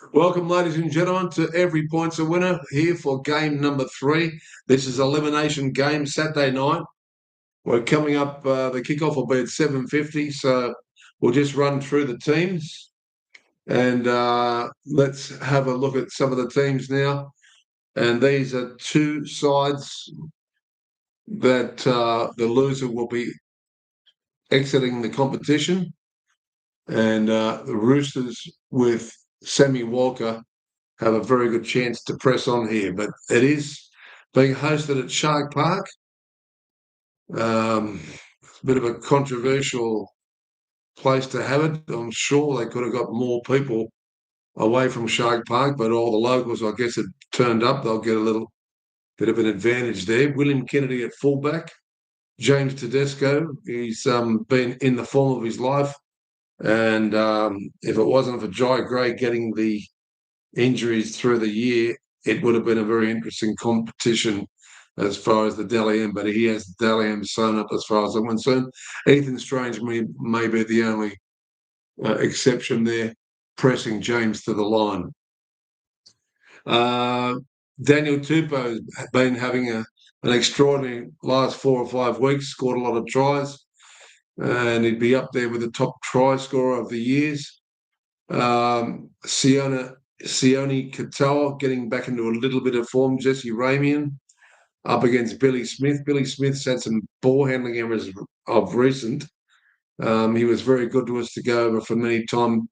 Welcome, ladies and gentlemen, to Every Point's a Winner here for game number 3. This is elimination game Saturday night. We're coming up, the kickoff will be at 7:50, so we'll just run through the teams and let's have a look at some of the teams now. And these are two sides that the loser will be exiting the competition. And the Roosters with Sammy Walker have a very good chance to press on here. But it is being hosted at Shark Park. A bit of a controversial place to have it. I'm sure they could have got more people away from Shark Park, but all the locals, I guess, have turned up. They'll get a little bit of an advantage there. William Kennedy at fullback. James Tedesco, he's been in the form of his life. And if it wasn't for Jai Gray getting the injuries through the year, it would have been a very interesting competition as far as the Dally M, but he has the Dally M sewn up as far as I'm concerned. Ethan Strange may be the only exception there, pressing James to the line. Daniel Tupou has been having an extraordinary last 4 or 5 weeks, scored a lot of tries, and he'd be up there with the top try scorer of the years. Sione Katoa getting back into a little bit of form. Jesse Ramian up against Billy Smith. Billy Smith's had some ball handling errors of recent. He was very good to us to go over for anytime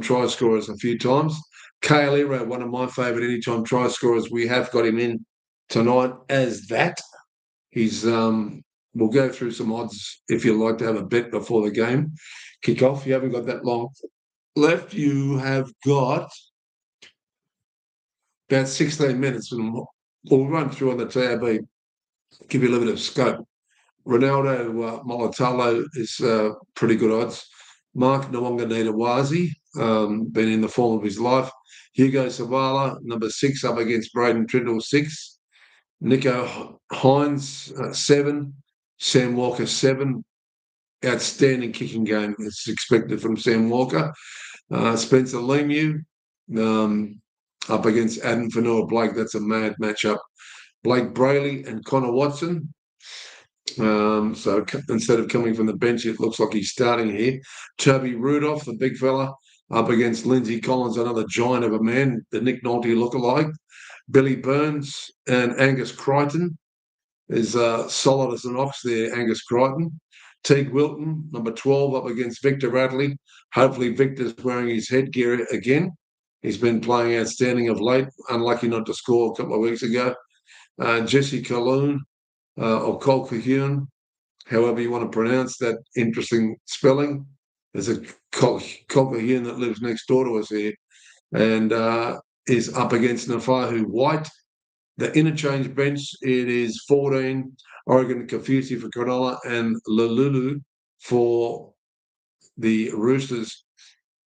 try scorers a few times. Kale Ero, one of my favourite anytime try scorers. We have got him in tonight as that. He's we'll go through some odds if you'd like to have a bet before the game kick off. You haven't got that long left. You have got about 16 minutes, and we'll run through on the TAB, give you a little bit of scope. Ronaldo Molitalo is pretty good odds. Mark Nawonganita-Wazi, been in the form of his life. Hugo Savala, number 6, up against Braden Trindle, 6. Nico Hines, 7. Sam Walker, 7. Outstanding kicking game is expected from Sam Walker. Spencer Lemieux, up against Adam Fanua Blake. That's a mad matchup. Blake Brayley and Connor Watson. So instead of coming from the bench, it looks like he's starting here. Toby Rudolph, the big fella, up against Lindsay Collins, another giant of a man, the Nick Nolte lookalike. Billy Burns and Angus Crichton is solid as an ox there, Angus Crichton. Teague Wilton, number 12, up against Victor Radley. Hopefully Victor's wearing his headgear again. He's been playing outstanding of late, unlucky not to score a couple of weeks ago. Jesse Colquhoun, or Colquhoun, however you want to pronounce that interesting spelling. There's a Colquhoun that lives next door to us here and is up against Nafahu White. The interchange bench, it is 14, Oregon Kafusi for Cronulla and Lalulu for the Roosters.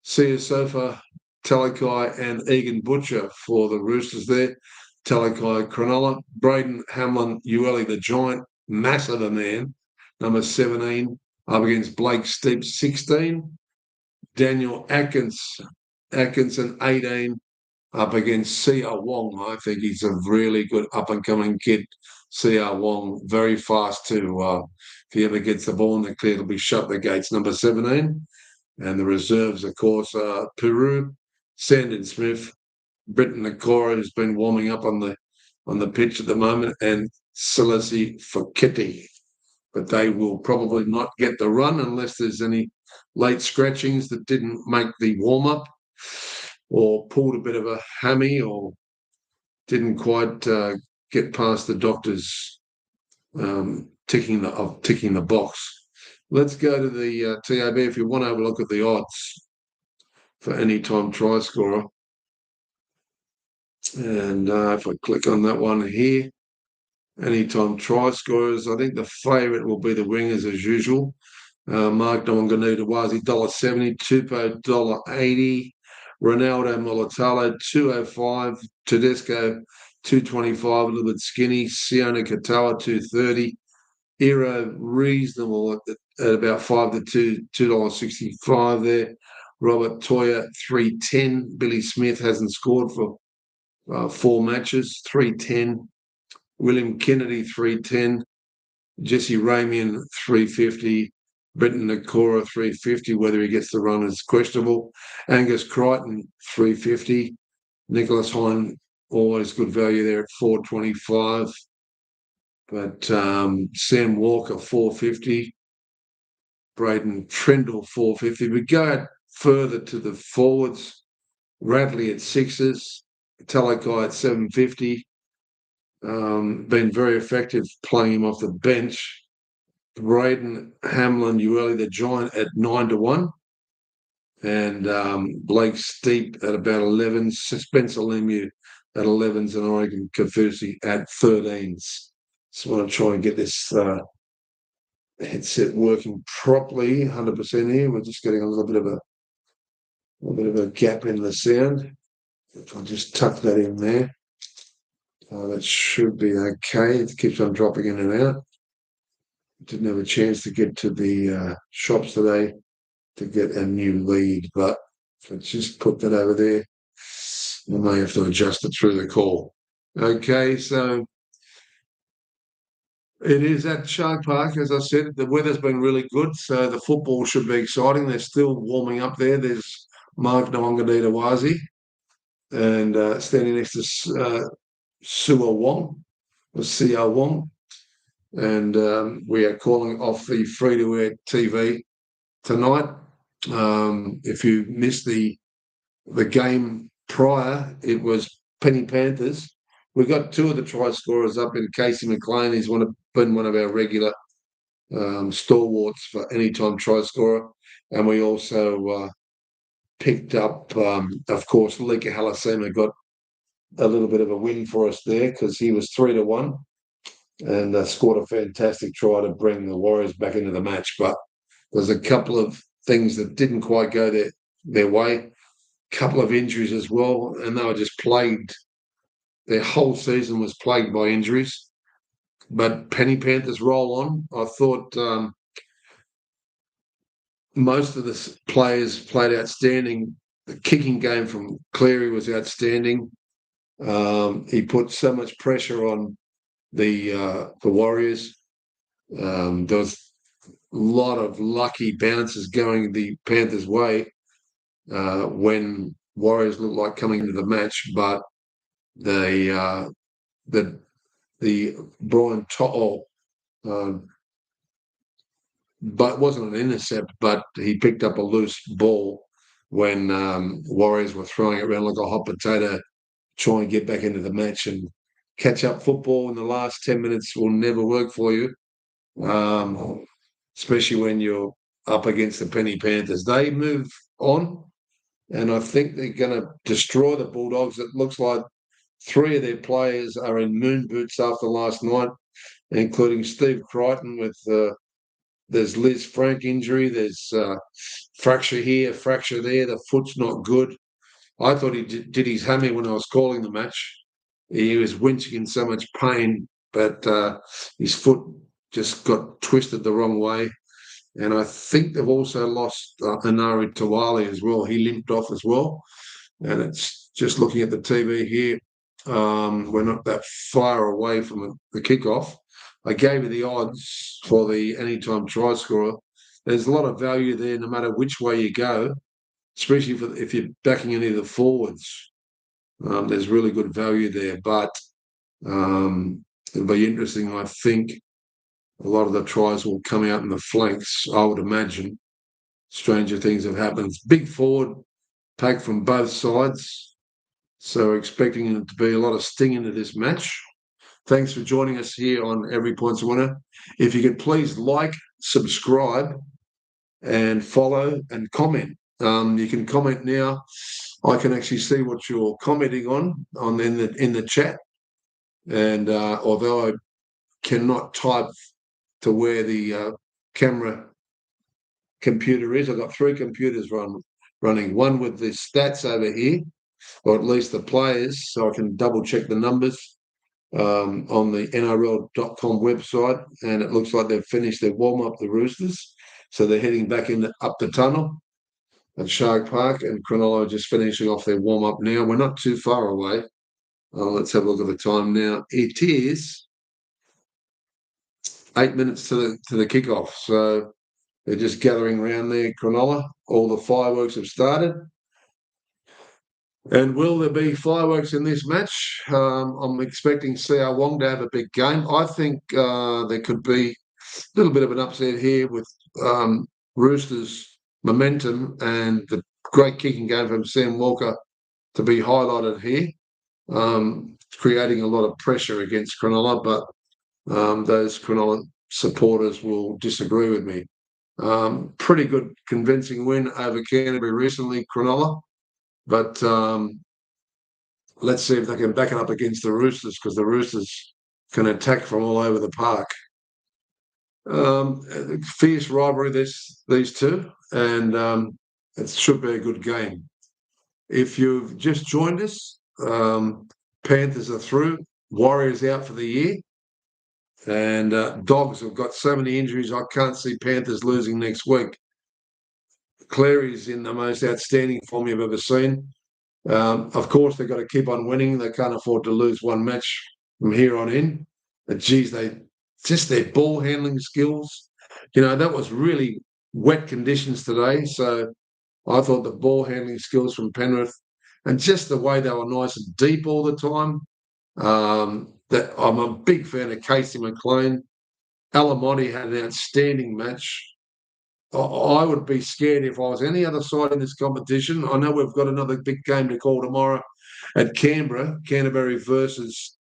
Sia Sofa, Talakai and Egan Butcher for the Roosters there. Talakai Cronulla. Braden Hamlin Ueli, the giant, massive a man, number 17, up against Blake Steep, 16. Daniel Atkinson, 18, up against C.R. Wong. I think he's a really good up-and-coming kid. C.R. Wong, very fast too. If he ever gets the ball in the clear, it'll be shut the gates, number 17. And the reserves, of course, are Peru, Sandon Smith, Britton Nakora, who's been warming up on the pitch at the moment, and Celesi Foketi. But they will probably not get the run unless there's any late scratchings that didn't make the warm-up or pulled a bit of a hammy or didn't quite get past the doctor's ticking the box. Let's go to the TAB if you want to have a look at the odds for any time try scorer. And if I click on that one here, anytime try scorers, I think the favourite will be the wingers as usual. Mark Nawonganita-Wazi, $1.70, Tupou, $1.80, Ronaldo Molitalo, $2.05, Tedesco, $2.25, a little bit skinny, Sione Katoa, $2.30, Ero reasonable at about 5 to $2.65 there. Robert Toya, 310. Billy Smith hasn't scored for 4 matches, 310. William Kennedy, 310. Jesse Ramian, 350. Brenton Nakora, 350. Whether he gets the run is questionable. Angus Crichton, 350. Nicholas Hine, always good value there at 425. But Sam Walker, 450. Braden Trendle, 450. We go further to the forwards. Radley at 6s. Talakai at 750. Been very effective playing him off the bench. Braden Hamlin, Ueli the Giant at 9-1. And Blake Steep at about 11s. Spencer Lemieux at 11s. And Oregon Kafusi at 13s. Just want to try and get this headset working properly, 100% here. We're just getting a little bit of a gap in the sound. If I just tuck that in there, that should be okay. It keeps on dropping in and out. Didn't have a chance to get to the shops today to get a new lead, but let's just put that over there. I may have to adjust it through the call. Okay, so it is at Shark Park, as I said. The weather's been really good, so the football should be exciting. They're still warming up there. There's Mark Nwanganita-Wazi and standing next to Sua Wong, or C.R. Wong. And we are calling off the free-to-air TV tonight. If you missed the game prior, it was Penny Panthers. We got 2 of the try scorers up in Casey McLean. He's been one of our regular stalwarts for anytime try scorer. And we also picked up, of course, Lika Halasema got a little bit of a win for us there because he was 3-1 and scored a fantastic try to bring the Warriors back into the match. But there's a couple of things that didn't quite go their way. Couple of injuries as well, and they were just plagued. Their whole season was plagued by injuries. But Penny Panthers roll on. I thought most of the players played outstanding. The kicking game from Cleary was outstanding. He put so much pressure on the Warriors. There was a lot of lucky bounces going the Panthers' way when Warriors looked like coming into the match, but the Brian To'o, but it wasn't an intercept, but he picked up a loose ball when Warriors were throwing it around like a hot potato, trying to get back into the match. And catch-up football in the last 10 minutes will never work for you, especially when you're up against the Penny Panthers. They move on, and I think they're going to destroy the Bulldogs. It looks like 3 of their players are in moon boots after last night, including Steve Crichton with there's Liz Frank injury, there's fracture here, fracture there, the foot's not good. I thought he did his hammy when I was calling the match. He was winching in so much pain, but his foot just got twisted the wrong way. And I think they've also lost Anari Tawali as well. He limped off as well. And it's just looking at the TV here. We're not that far away from the kickoff. I gave you the odds for the anytime try scorer. There's a lot of value there no matter which way you go, especially if you're backing any of the forwards. There's really good value there. But it'll be interesting, I think. A lot of the tries will come out in the flanks, I would imagine. Stranger things have happened. It's big forward pack from both sides. So we're expecting it to be a lot of sting into this match. Thanks for joining us here on Every Point's a Winner. If you could please like, subscribe, and follow and comment. You can comment now. I can actually see what you're commenting on in the chat. And although I cannot type to where the camera computer is, I've got 3 computers running. One with the stats over here, or at least the players, so I can double check the numbers on the NRL.com website. And it looks like they've finished their warm-up, the Roosters. So they're heading back up the tunnel. at Shark Park, and Cronulla are just finishing off their warm-up now. We're not too far away. Let's have a look at the time now. It is 8 minutes to the kickoff. So they're just gathering around there, Cronulla. All the fireworks have started. And will there be fireworks in this match? I'm expecting CR Wong to have a big game. I think there could be a little bit of an upset here with Roosters' momentum and the great kicking game from Sam Walker to be highlighted here, creating a lot of pressure against Cronulla, but those Cronulla supporters will disagree with me. Pretty good convincing win over Canterbury recently, Cronulla, but let's see if they can back it up against the Roosters, because the Roosters can attack from all over the park. Fierce rivalry, these two, and it should be a good game. If you've just joined us, Panthers are through, Warriors out for the year, and Dogs have got so many injuries, I can't see Panthers losing next week. Cleary's in the most outstanding form you've ever seen. Of course, they've got to keep on winning. They can't afford to lose one match from here on in. But geez, their ball handling skills. That was really wet conditions today. So I thought the ball handling skills from Penrith and just the way they were nice and deep all the time. That I'm a big fan of Casey McLean. Alamonte had an outstanding match. I would be scared if I was any other side in this competition. I know we've got another big game to call tomorrow at Canberra, Canterbury versus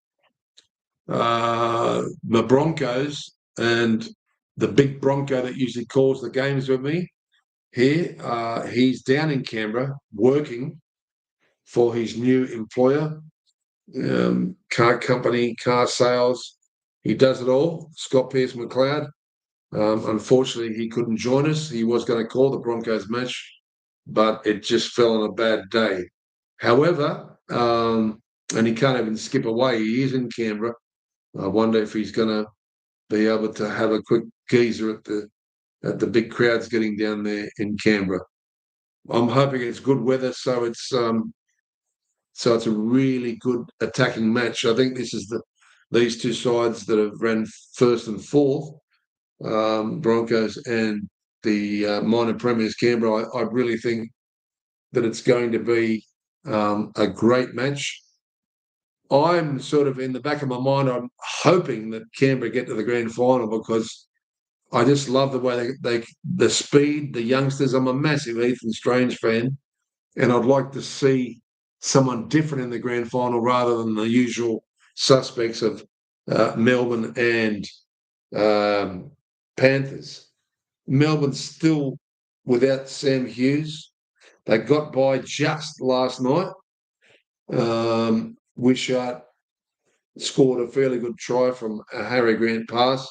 the Broncos, and the big Bronco that usually calls the games with me here. He's down in Canberra working for his new employer, car company, car sales. He does it all, Scott Pearce-McLeod. Unfortunately, he couldn't join us. He was going to call the Broncos match, but it just fell on a bad day. However, and he can't even skip away. He is in Canberra. I wonder if he's going to be able to have a quick geezer at the big crowds getting down there in Canberra. I'm hoping it's good weather, so it's a really good attacking match. I think this is these two sides that have ran first and fourth. Broncos and the minor premiers Canberra, I really think that it's going to be a great match. I'm sort of in the back of my mind, I'm hoping that Canberra get to the grand final, because I just love the way the speed, the youngsters. I'm a massive Ethan Strange fan, and I'd like to see someone different in the grand final rather than the usual suspects of Melbourne and Panthers. Melbourne's still without Sam Hughes. They got by just last night. Wishart scored a fairly good try from a Harry Grant pass.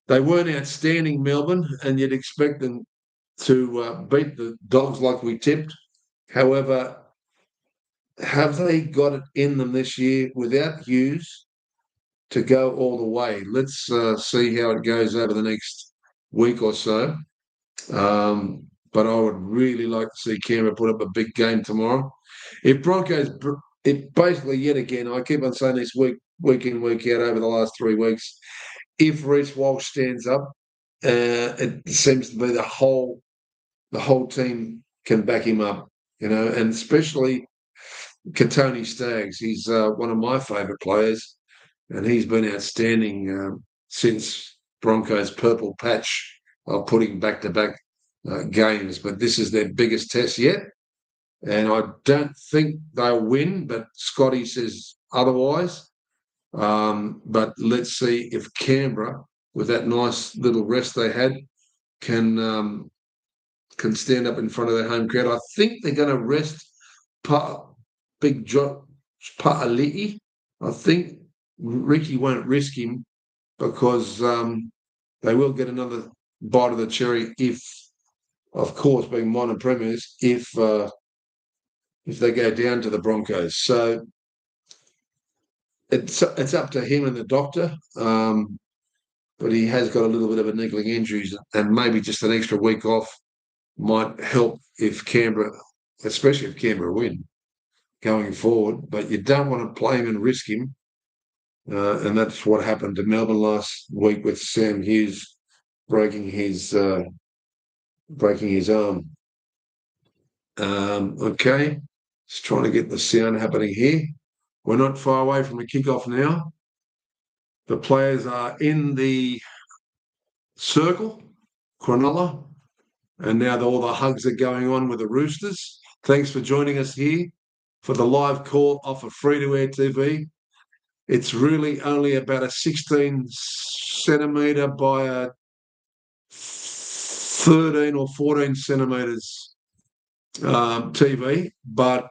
They weren't outstanding, Melbourne, and you'd expect them to beat the Dogs like we tipped. However, have they got it in them this year without Hughes to go all the way? Let's see how it goes over the next week or so. But I would really like to see Canberra put up a big game tomorrow. If Broncos, it basically yet again, I keep on saying this week in, week out over the last 3 weeks, if Reece Walsh stands up, it seems to be the whole team can back him up, and especially Katoni Staggs. He's one of my favourite players, and he's been outstanding since Broncos' purple patch of putting back-to-back games. But this is their biggest test yet, and I don't think they'll win, but Scotty says otherwise. But let's see if Canberra, with that nice little rest they had, can stand up in front of their home crowd. I think they're going to rest Big Josh Pa'ali'i. I think Ricky won't risk him, because they will get another bite of the cherry if, of course, being minor premiers, if they go down to the Broncos. So it's up to him and the doctor, but he has got a little bit of a niggling injury and maybe just an extra week off might help if Canberra, especially if Canberra win going forward. But you don't want to play him and risk him. And that's what happened to Melbourne last week with Sam Hughes breaking his arm. Okay, just trying to get the sound happening here. We're not far away from a kickoff now. The players are in the circle, Cronulla, and now all the hugs are going on with the Roosters. Thanks for joining us here for the live call off of free-to-air TV. It's really only about a 16 centimetre by a 13 or 14 centimetres TV, but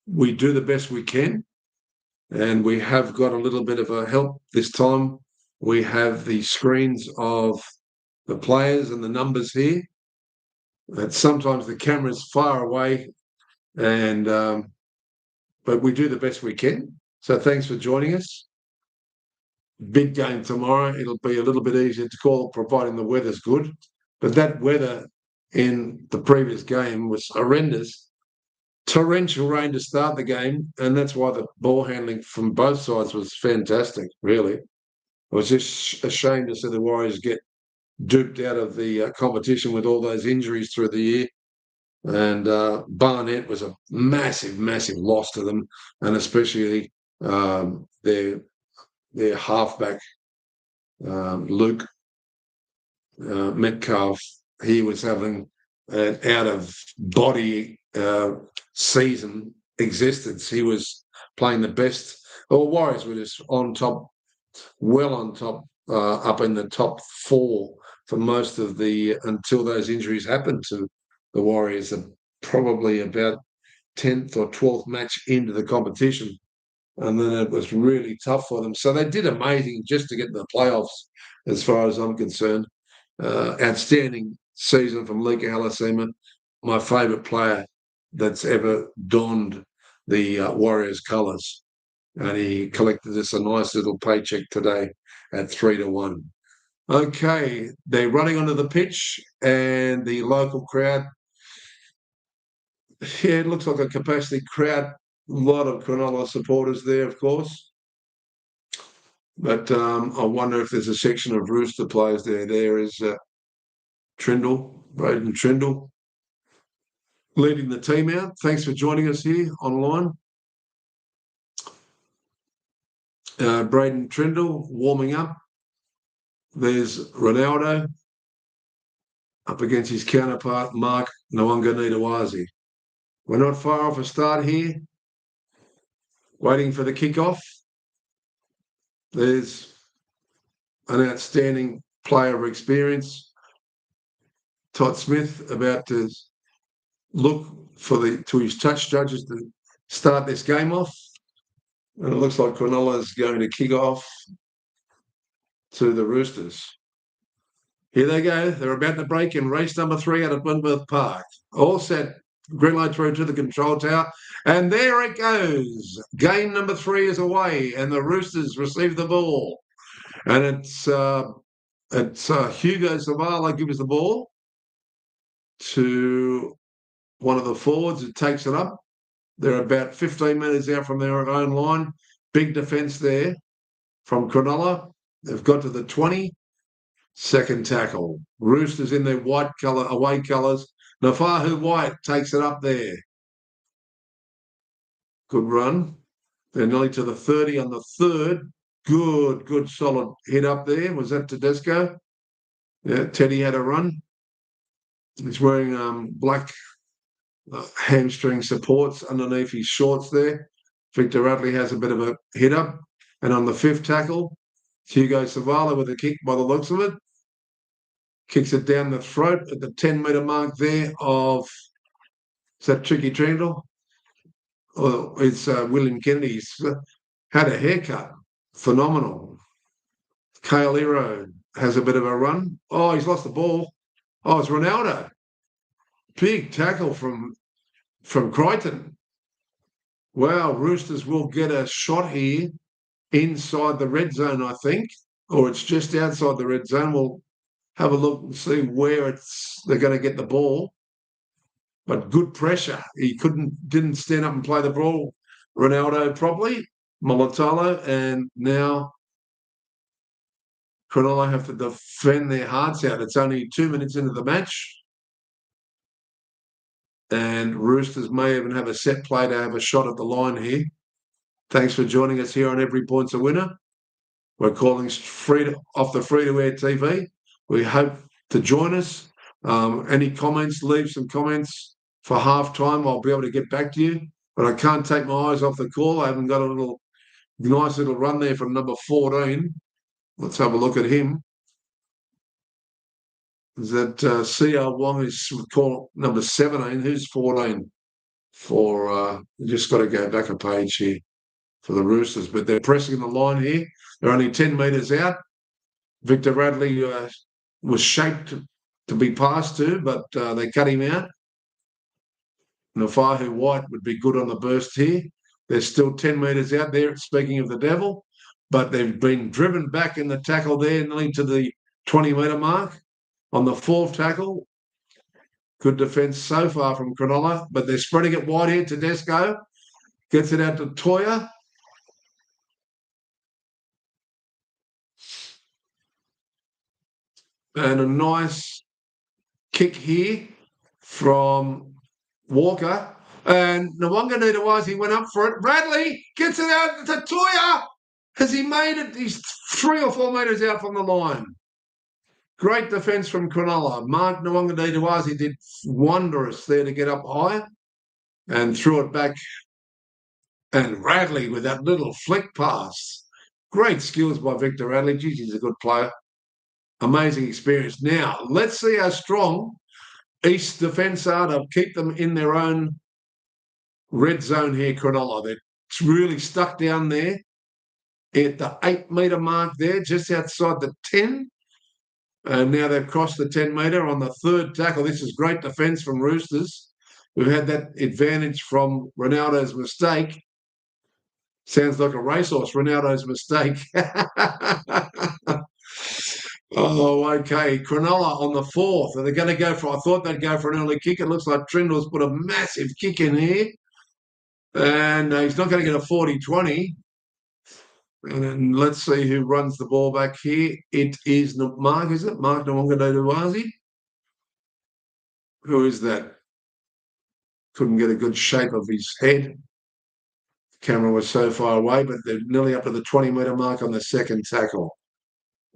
we do the best we can, and we have got a little bit of a help this time. We have the screens of the players and the numbers here. And sometimes the camera's far away, and but we do the best we can. So thanks for joining us. Big game tomorrow. It'll be a little bit easier to call, providing the weather's good. But that weather in the previous game was horrendous. Torrential rain to start the game, and that's why the ball handling from both sides was fantastic, really. It was just a shame to see the Warriors get duped out of the competition with all those injuries through the year. And Barnett was a massive, massive loss to them, and especially their halfback, Luke Metcalf. He was having an out-of-body season existence. He was playing the best. Well, Warriors were just on top, well on top, up in the top 4 for most of the until those injuries happened to the Warriors. Probably about 10th or 12th match into the competition, and then it was really tough for them. So they did amazing just to get to the playoffs, as far as I'm concerned. Outstanding season from Lika Halasima, my favourite player that's ever donned the Warriors colours. And he collected us a nice little paycheck today at 3-1. Okay, they're running onto the pitch, and the local crowd, yeah, it looks like a capacity crowd. A lot of Cronulla supporters there, of course. But I wonder if there's a section of Rooster players there. There is Braden Trindle, leading the team out. Thanks for joining us here online. Braden Trindle warming up. There's Ronaldo up against his counterpart, Mark Nawanga-Nitawazi. We're not far off a start here. Waiting for the kickoff. There's an outstanding player of experience, Todd Smith, about to look to his touch judges to start this game off. And it looks like Cronulla is going to kick off to the Roosters. Here they go. They're about to break in race number 3 out of Wentworth Park. All set. Green light through to the control tower. And there it goes. Game number 3 is away, and the Roosters receive the ball. And it's Hugo Zavala gives the ball to one of the forwards who takes it up. They're about 15 metres out from their own line. Big defence there from Cronulla. They've got to the 20. Second tackle. Roosters in their white colour, away colours. Nafahu White takes it up there. Good run. They're nearly to the 30 on the third. Good solid hit up there. Was that Tedesco? Yeah, Teddy had a run. He's wearing black hamstring supports underneath his shorts there. Victor Radley has a bit of a hit up. And on the 5th tackle, Hugo Zavala with a kick by the looks of it. Kicks it down the throat at the 10-metre mark there of, is that Tricky Trindle? Well, it's William Kennedy. He's had a haircut. Phenomenal. Kale Iro has a bit of a run. Oh, he's lost the ball. Oh, it's Ronaldo. Big tackle from Crichton. Wow, Roosters will get a shot here inside the red zone, I think, or it's just outside the red zone. We'll have a look and see where they're going to get the ball. But good pressure. He didn't stand up and play the ball, Ronaldo properly, Molitalo, and now Cronulla have to defend their hearts out. It's only 2 minutes into the match. And Roosters may even have a set play to have a shot at the line here. Thanks for joining us here on Every Point's a Winner. We're calling off the free-to-air TV. We hope to join us. Any comments, leave some comments for half-time. I'll be able to get back to you. But I can't take my eyes off the call. I haven't got a nice little run there from number 14. Let's have a look at him. Is that C.R. Wong is call number 17? Who's 14? Just got to go back a page here for the Roosters. But they're pressing the line here. They're only 10 metres out. Victor Radley was shaped to be passed to, but they cut him out. Nafahu White would be good on the burst here. They're still 10 metres out there, speaking of the Devil, but they've been driven back in the tackle there, nearly to the 20-metre mark. On the fourth tackle, good defence so far from Cronulla, but they're spreading it wide here. Tedesco gets it out to Toya. And a nice kick here from Walker. And Nwanganitawasi went up for it. Bradley gets it out to Toya. Has he made it? He's 3 or 4 metres out from the line. Great defence from Cronulla. Mark Nwanganitawasi did wondrous there to get up high and threw it back. And Radley with that little flick pass. Great skills by Victor Radley. Geez, he's a good player. Amazing experience. Now, let's see how strong East defence are to keep them in their own red zone here, Cronulla. They're really stuck down there at the 8-metre mark there, just outside the 10. And now they've crossed the 10-metre on the third tackle. This is great defence from Roosters. We've had that advantage from Ronaldo's mistake. Sounds like a racehorse, Ronaldo's mistake. Oh, okay. Cronulla on the fourth. Are they going to go for? I thought they'd go for an early kick. It looks like Trindle's put a massive kick in here. And he's not going to get a 40-20. And then let's see who runs the ball back here. It is Mark, is it? Mark Nwanganitawasi? Who is that? Couldn't get a good shape of his head. The camera was so far away, but they're nearly up to the 20-metre mark on the second tackle.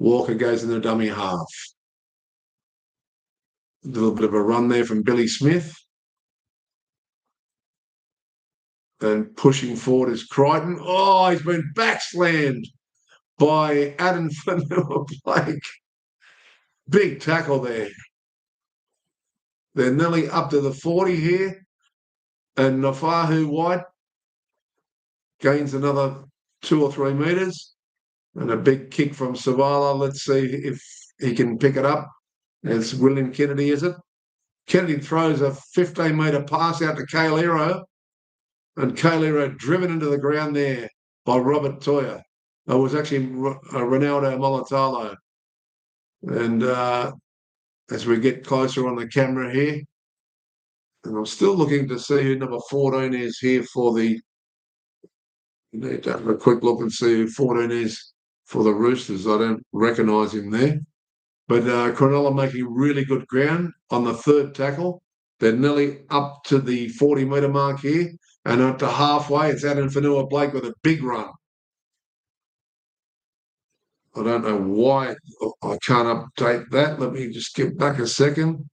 Walker goes in the dummy half. A little bit of a run there from Billy Smith. And pushing forward is Crichton. Oh, he's been backslammed by Adam Fanua-Blake. Big tackle there. They're nearly up to the 40 here. And Nafahu White gains another 2 or 3 metres. And a big kick from Savala. Let's see if he can pick it up. It's William Kennedy, is it? Kennedy throws a 15-metre pass out to Kailero. And Kailero driven into the ground there by Robert Toya. It was actually Ronaldo Molitalo. And as we get closer on the camera here, and I'm still looking to see who number 14 is here for the. You need to have a quick look and see who 14 is for the Roosters. I don't recognise him there. But Cronulla making really good ground on the third tackle. They're nearly up to the 40-metre mark here. And up to halfway, it's Adam Fanua-Blake with a big run. I don't know why I can't update that. Let me just get back a second.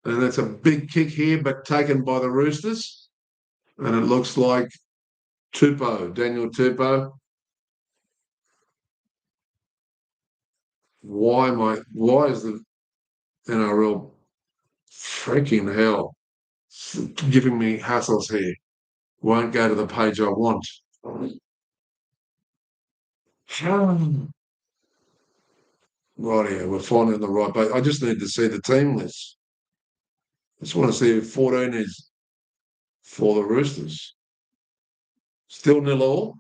And that's a big kick here, but taken by the Roosters. And it looks like Daniel Tupou. Why is the NRL freaking hell giving me hassles here? Won't go to the page I want. Right here, we're finally on the right page. I just need to see the team list. I just want to see who 14 is for the Roosters. Still 0-0,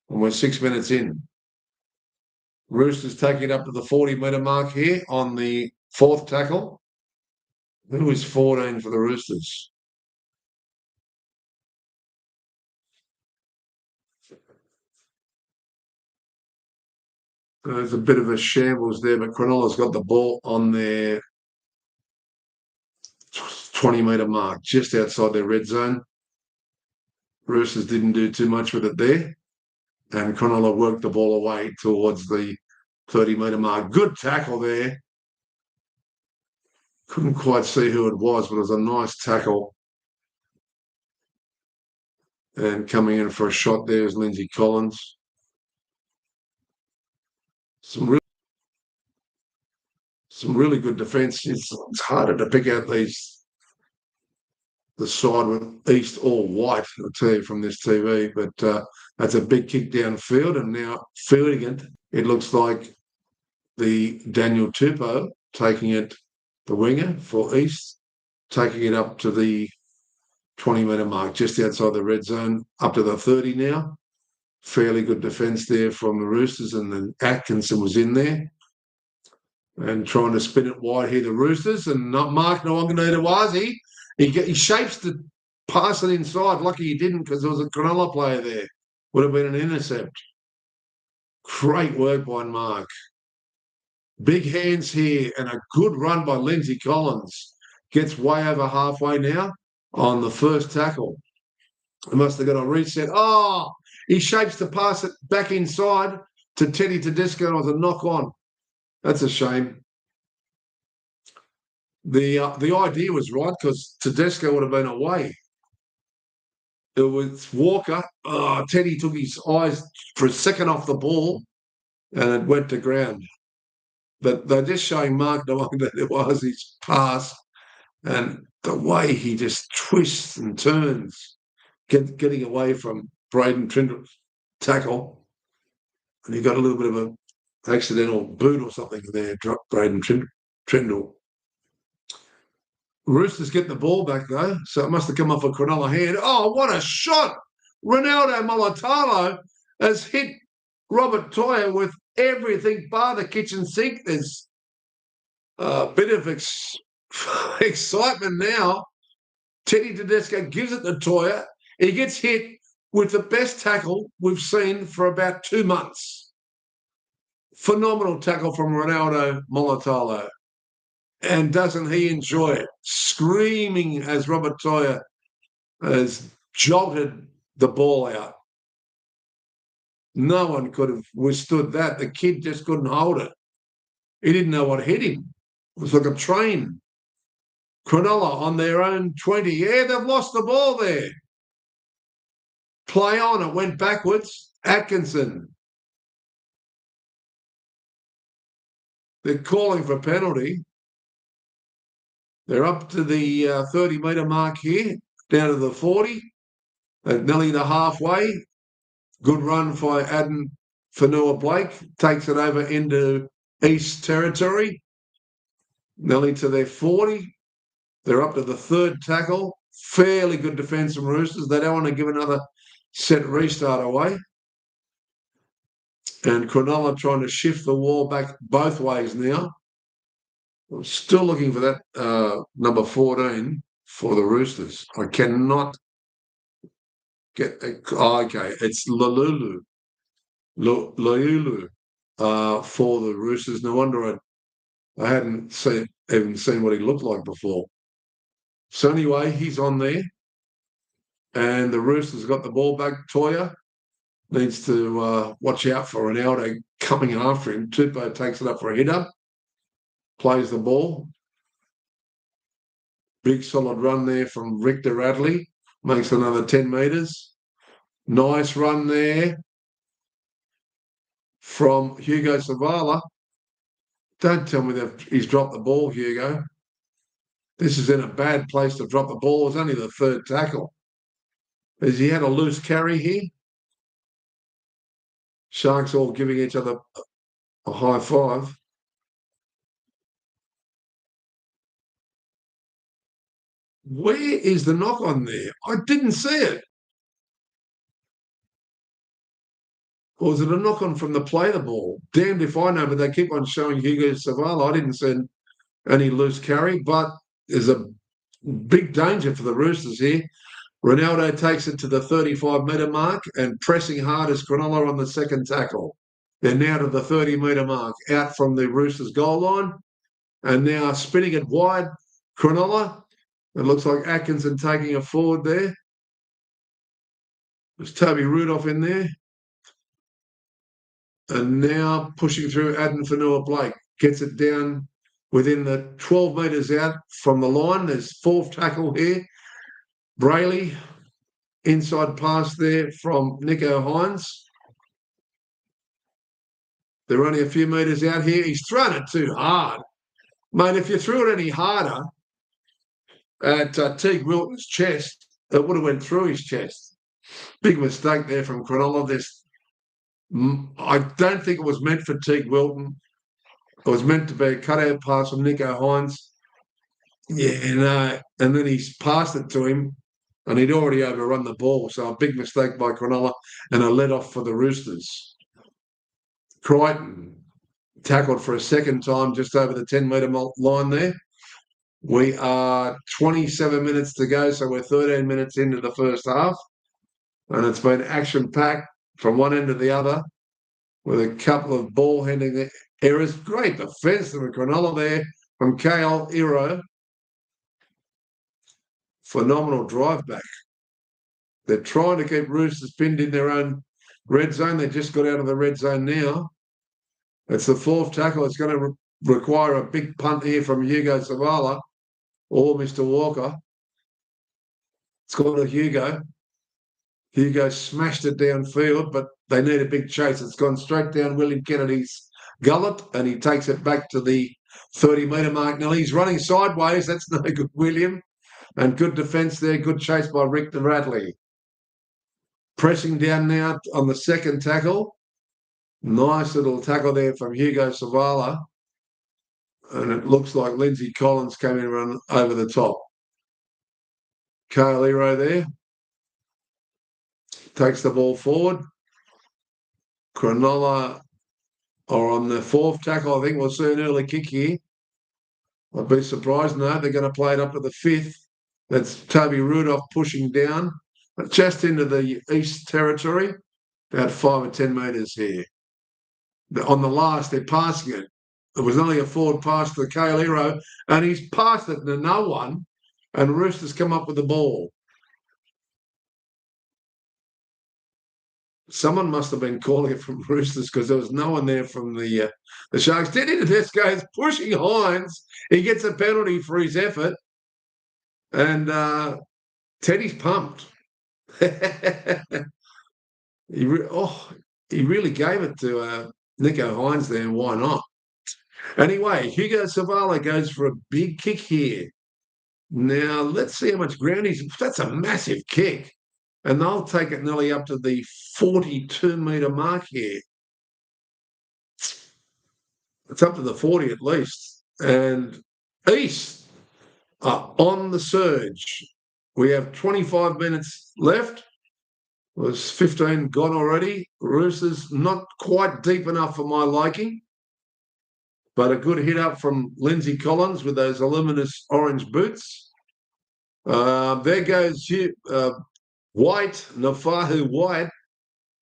and we're 6 minutes in. Roosters taking it up to the 40-metre mark here on the fourth tackle. Who was 14 for the Roosters? There's a bit of a shambles there, but Cronulla's got the ball on their 20-metre mark, just outside their red zone. Roosters didn't do too much with it there, and Cronulla worked the ball away towards the 30-metre mark. Good tackle there. Couldn't quite see who it was, but it was a nice tackle. And coming in for a shot there is Lindsay Collins. Some really good defence. It's harder to pick out the side with East all white, I'll tell you from this TV, but that's a big kick downfield, and now fielding it, it looks like the Daniel Tupou taking it, the winger for East, taking it up to the 20-metre mark, just outside the red zone, up to the 30 now. Fairly good defence there from the Roosters, and then Atkinson was in there and trying to spin it wide here, the Roosters, and not Mark Nwanganita-Wazi. He shapes to pass it inside. Lucky he didn't, because there was a Cronulla player there. Would have been an intercept. Great work by Mark. Big hands here, and a good run by Lindsay Collins. Gets way over halfway now on the first tackle. He must have got a reset. Oh, he shapes to pass it back inside to Teddy Tedesco, and it was a knock on. That's a shame. The idea was right, because Tedesco would have been away. It was Walker. Oh, Teddy took his eyes for a second off the ball, and it went to ground. But they're just showing Mark that it was his pass, and the way he just twists and turns, getting away from Braden Trindle's tackle. And he got a little bit of an accidental boot or something there, dropped Braden Trindle. Roosters get the ball back, though, so it must have come off a Cronulla hand. Oh, what a shot! Ronaldo Mulatalo has hit Robert Toyer with everything bar the kitchen sink. There's a bit of excitement now. Teddy Tedesco gives it to Toyer. He gets hit with the best tackle we've seen for about 2 months. Phenomenal tackle from Ronaldo Mulatalo. And doesn't he enjoy it? Screaming as Robert Toyer has jolted the ball out. No one could have withstood that. The kid just couldn't hold it. He didn't know what hit him. It was like a train. Cronulla on their own 20. Yeah, they've lost the ball there. Play on. It went backwards. Atkinson. They're calling for penalty. They're up to the 30-metre mark here, down to the 40, nearly the halfway. Good run by Adam Fanua-Blake. Takes it over into East territory, nearly to their 40. They're up to the third tackle. Fairly good defence from Roosters. They don't want to give another set restart away. And Cronulla trying to shift the wall back both ways now. I'm still looking for that number 14 for the Roosters. I cannot get it. Oh, okay, it's Lalulu for the Roosters. No wonder I hadn't even seen what he looked like before. So anyway, he's on there. And the Roosters got the ball back. Toyer needs to watch out for Ronaldo coming after him. Tupou takes it up for a hit-up. Plays the ball. Big solid run there from Richter Radley. Makes another 10 metres. Nice run there from Hugo Savala. Don't tell me that he's dropped the ball, Hugo. This is in a bad place to drop the ball. It's only the third tackle. Has he had a loose carry here? Sharks all giving each other a high five. Where is the knock on there? I didn't see it. Or was it a knock-on from the play of the ball? Damned if I know, but they keep on showing Hugo Savala. I didn't see any loose carry, but there's a big danger for the Roosters here. Ronaldo takes it to the 35-metre mark and pressing hard as Cronulla on the second tackle. They're now to the 30-metre mark, out from the Roosters goal line, and now spinning it wide, Cronulla. It looks like Atkinson taking it forward there. There's Toby Rudolph in there. And now pushing through Adam Fanua-Blake. Gets it down within the 12 metres out from the line. There's fourth tackle here. Brayley, inside pass there from Nico Hines. They're only a few metres out here. He's thrown it too hard. Mate, if you threw it any harder at Teague Wilton's chest, it would have went through his chest. Big mistake there from Cronulla. I don't think it was meant for Teague Wilton. It was meant to be a cutout pass from Nico Hines. Yeah, no. And then he's passed it to him, and he'd already overrun the ball. So a big mistake by Cronulla and a let-off for the Roosters. Crichton tackled for a second time just over the 10-metre line there. We are 27 minutes to go, so we're 13 minutes into the first half. And it's been action-packed from one end to the other with a couple of ball-handling errors. Great defence from Cronulla there from Kale Iro. Phenomenal drive back. They're trying to keep Roosters pinned in their own red zone. They just got out of the red zone now. It's the fourth tackle. It's going to require a big punt here from Hugo Savala or Mr. Walker. It's gone to Hugo. Hugo smashed it downfield, but they need a big chase. It's gone straight down William Kennedy's gullet, and he takes it back to the 30-metre mark. Now, he's running sideways. That's no good, William. And good defence there. Good chase by Rick the Radley. Pressing down now on the second tackle. Nice little tackle there from Hugo Savala. And it looks like Lindsay Collins came in and run over the top. Kale Iro there. Takes the ball forward. Cronulla are on the fourth tackle. I think we'll see an early kick here. I'd be surprised. No, they're going to play it up to the fifth. That's Toby Rudolph pushing down, just into the East Territory, about 5 or 10 metres here. On the last, they're passing it. It was only a forward pass to the Kale Iro, and he's passed it to no one, and Roosters come up with the ball. Someone must have been calling it from Roosters because there was no one there from the Sharks. Teddy Tedesco is pushing Hines. He gets a penalty for his effort, and Teddy's pumped. He really gave it to Nico Hines there, and why not? Anyway, Hugo Savala goes for a big kick here. Now, let's see how much ground he's... That's a massive kick. And they'll take it nearly up to the 42-metre mark here. It's up to the 40 at least. And East are on the surge. We have 25 minutes left. There's 15 gone already. Roosters not quite deep enough for my liking, but a good hit up from Lindsay Collins with those luminous orange boots. There goes White, Nafahu White,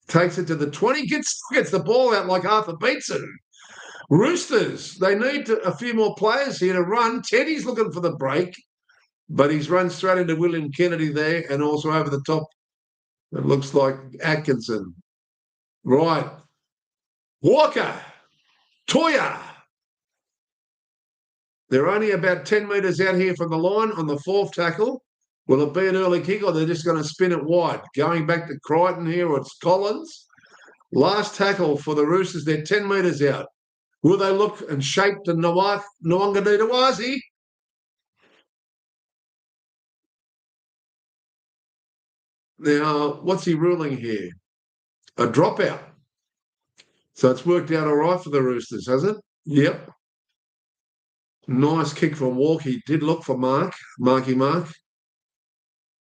takes it to the 20, gets the ball out like Arthur Beetson. Roosters, they need a few more players here to run. Teddy's looking for the break, but he's run straight into William Kennedy there and also over the top. It looks like Atkinson. Right. Walker. Toya. They're only about 10 metres out here from the line on the fourth tackle. Will it be an early kick or they're just going to spin it wide? Going back to Crichton here, or it's Collins. Last tackle for the Roosters. They're 10 metres out. Will they look and shape to Nwanga-Nitawazi? Now, what's he ruling here? A dropout. So it's worked out all right for the Roosters, has it? Yep. Nice kick from Walker. He did look for Marky Mark.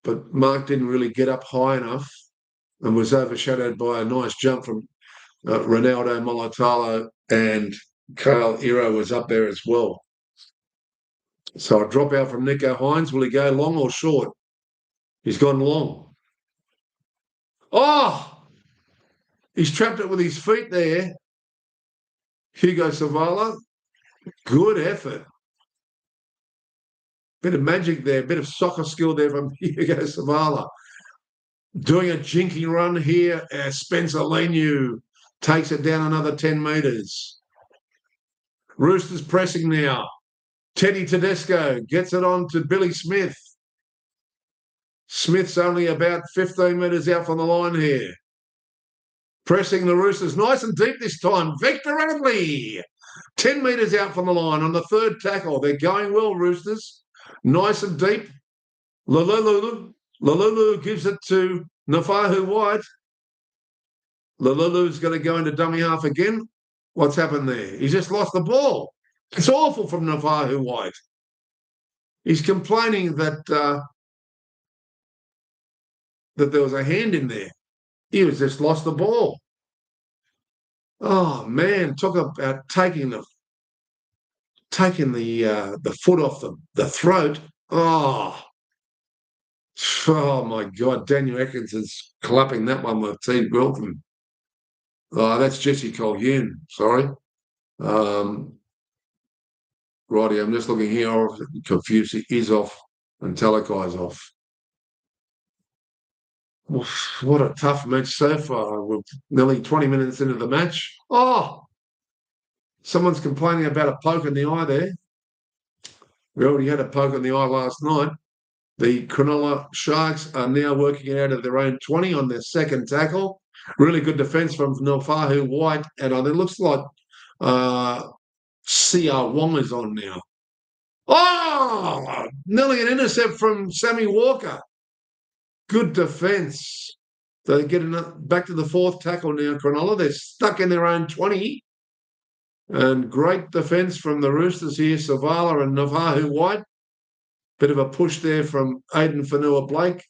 But Mark didn't really get up high enough and was overshadowed by a nice jump from Ronaldo Molitalo and Kale Iro was up there as well. So a drop out from Nico Hines. Will he go long or short? He's gone long. Oh! He's trapped it with his feet there. Hugo Savala. Good effort. Bit of magic there, bit of soccer skill there from Hugo Savala. Doing a jinky run here. Spencer Leniu takes it down another 10 metres. Roosters pressing now. Teddy Tedesco gets it on to Billy Smith. Smith's only about 15 metres out from the line here. Pressing the Roosters nice and deep this time. Victor Radley, 10 metres out from the line on the third tackle. They're going well, Roosters. Nice and deep. Lalulu gives it to Nafahu White. Lalulu's going to go into dummy half again. What's happened there? He's just lost the ball. It's awful from Nafahu White. He's complaining that that there was a hand in there. He was just lost the ball. Oh man, talk about taking the foot off the throat. Oh my God, Daniel Ekins is clapping that one with T. Wilton. Oh, that's Jesse Colquhoun. Sorry. Righty, I'm just looking here. I'm confused. He is off and Talakai's off. Oof, what a tough match so far. We're nearly 20 minutes into the match. Oh, someone's complaining about a poke in the eye there. We already had a poke in the eye last night. The Cronulla Sharks are now working it out of their own 20 on their second tackle. Really good defence from Nafahu White. And it looks like C.R. Wong is on now. Oh, nearly an intercept from Sammy Walker. Good defence. They get back to the fourth tackle now, Cronulla. They're stuck in their own 20. And great defence from the Roosters here, Savala and Nafahu White. Bit of a push there from Aidan Whanua-Blake.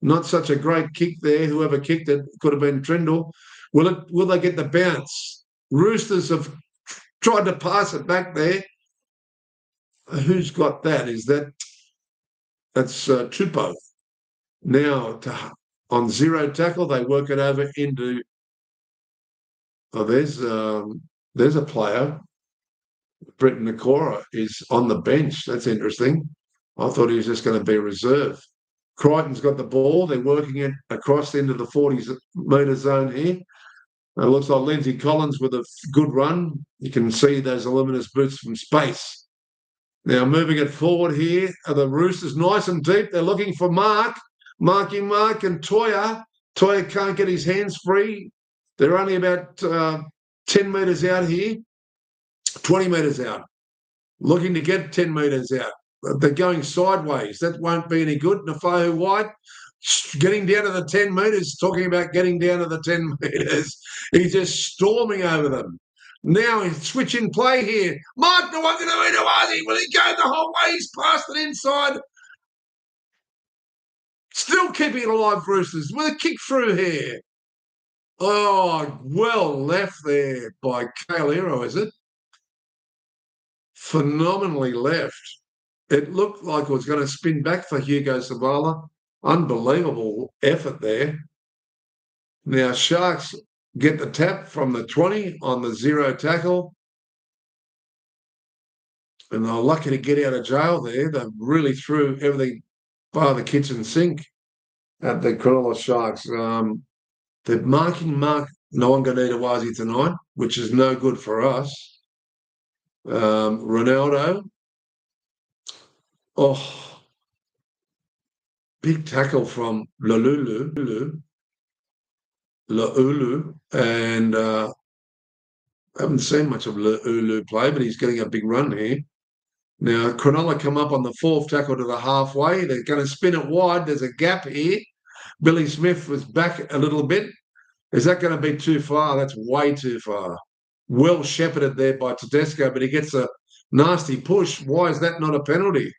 Not such a great kick there. Whoever kicked it could have been Trindle. Will they get the bounce? Roosters have tried to pass it back there. Who's got that? That's Tupou. Now on zero tackle, they work it over into. Oh, there's a player. Britton Nakora is on the bench. That's interesting. I thought he was just going to be reserve. Crichton's got the ball. They're working it across into the 40-metre zone here. It looks like Lindsay Collins with a good run. You can see those luminous boots from space. Now moving it forward here are the Roosters nice and deep. They're looking for Mark and Toya. Toya can't get his hands free. They're only about 10 metres out here, 20 metres out. Looking to get 10 metres out. They're going sideways. That won't be any good. Nafahu White getting down to the 10 metres, talking about getting down to the 10 metres. He's just storming over them. Now he's switching play here. Mark Nawaqanui, will he go the whole way? He's passed it inside. Still keeping it alive, Roosters, with a kick through here. Oh, well left there by Kale Iro, is it? Phenomenally left. It looked like it was going to spin back for Hugo Savala. Unbelievable effort there. Now, Sharks get the tap from the 20 on the zero tackle. And they're lucky to get out of jail there. They really threw everything by the kitchen sink at the Cronulla Sharks. They're marking Mark Nawaqanui tonight, which is no good for us. Ronaldo. Oh, big tackle from Laulu, and I haven't seen much of Laulu play, but he's getting a big run here. Now, Cronulla come up on the fourth tackle to the halfway. They're going to spin it wide. There's a gap here. Billy Smith was back a little bit. Is that going to be too far? That's way too far. Well shepherded there by Tedesco, but he gets a nasty push. Why is that not a penalty?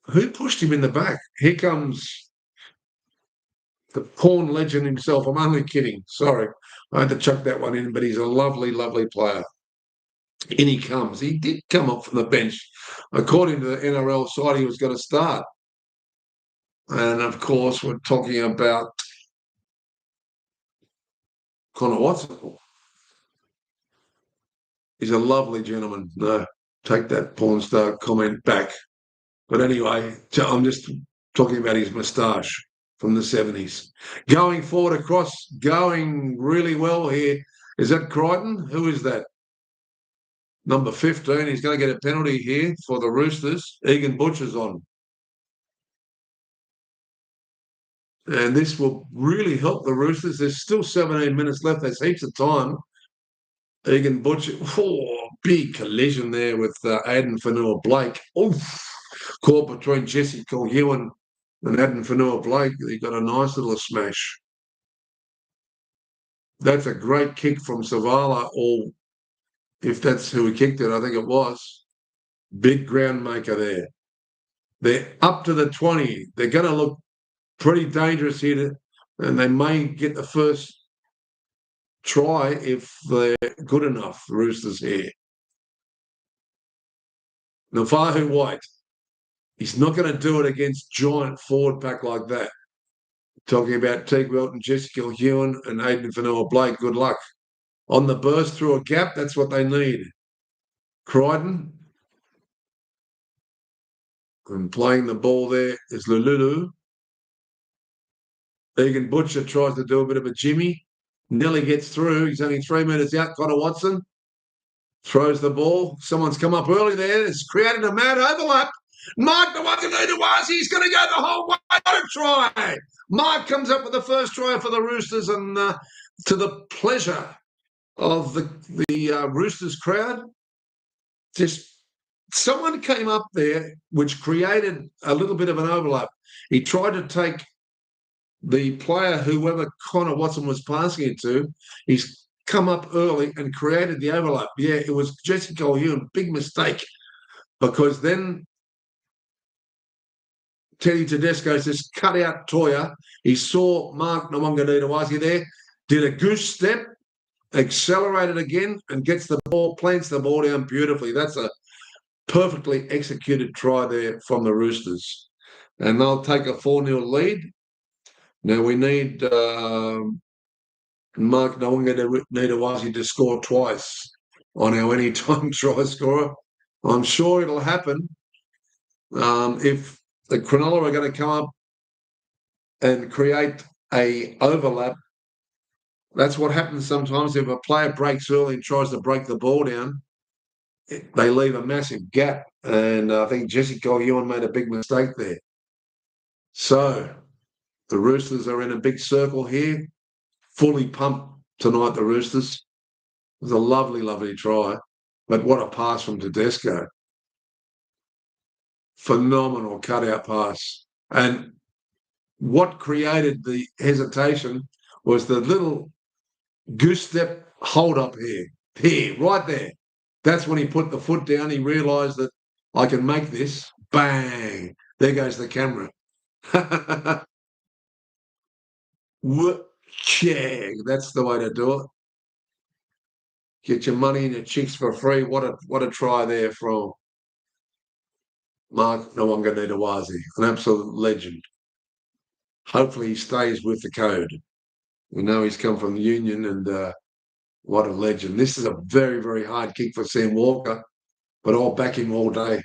Who pushed him in the back? Here comes the porn legend himself. I'm only kidding. Sorry. I had to chuck that one in, but he's a lovely, lovely player. In he comes. He did come up from the bench. According to the NRL side, he was going to start. And, of course, we're talking about Connor Watson. He's a lovely gentleman. No, take that porn star comment back. But anyway, I'm just talking about his moustache from the 70s. Going forward across, going really well here. Is that Crichton? Who is that? Number 15. He's going to get a penalty here for the Roosters. Egan Butcher's on. And this will really help the Roosters. There's still 17 minutes left. There's heaps of time. Egan Butcher, big collision there with Aiden Fanua-Blake. Caught between Jesse Colhewan and Aiden Fanua-Blake. He got a nice little smash. That's a great kick from Savala, or if that's who he kicked it, I think it was. Big ground maker there. They're up to the 20. They're going to look pretty dangerous here, and they may get the first try if they're good enough, the Roosters here. Nafahu White, he's not going to do it against giant forward pack like that. Talking about Teague Welton, Jesse Gilhuan and Aiden Fanua-Blake, good luck. On the burst through a gap, that's what they need. Crichton, and playing the ball there is Lululu. Egan Butcher tries to do a bit of a jimmy. Nearly gets through. He's only 3 minutes out. Connor Watson throws the ball. Someone's come up early there. It's created a mad overlap. Mark the Wakanudawasi. He's going to go the whole way. What a try. Mark comes up with the first try for the Roosters, and to the pleasure of the Roosters crowd, just someone came up there which created a little bit of an overlap. He tried to take the player, whoever Connor Watson was passing it to, he's come up early and created the overlap. Yeah, it was Jesse Colhewan. Big mistake, because then Teddy Tedesco just cut out Toya. He saw Mark Nawanganitawasi there, did a goose step, accelerated again, and gets the ball, plants the ball down beautifully. That's a perfectly executed try there from the Roosters. And they'll take a 4-0 lead. Now we need Mark Nawanganitawasi to score twice on our anytime try scorer. I'm sure it'll happen. If the Cronulla are going to come up and create a overlap, that's what happens sometimes. If a player breaks early and tries to break the ball down, they leave a massive gap. And I think Jesse Colhewan made a big mistake there. So the Roosters are in a big circle here, fully pumped tonight, the Roosters. It was a lovely, lovely try. But what a pass from Tedesco. Phenomenal cutout pass. And what created the hesitation was the little goose step hold up here, right there. That's when he put the foot down. He realised that I can make this. Bang. There goes the camera. That's the way to do it. Get your money and your chicks for free. What a try there from Mark Nawanganitawasi, an absolute legend. Hopefully he stays with the code. We know he's come from the Union, and what a legend. This is a very, very hard kick for Sam Walker, but I'll back him all day.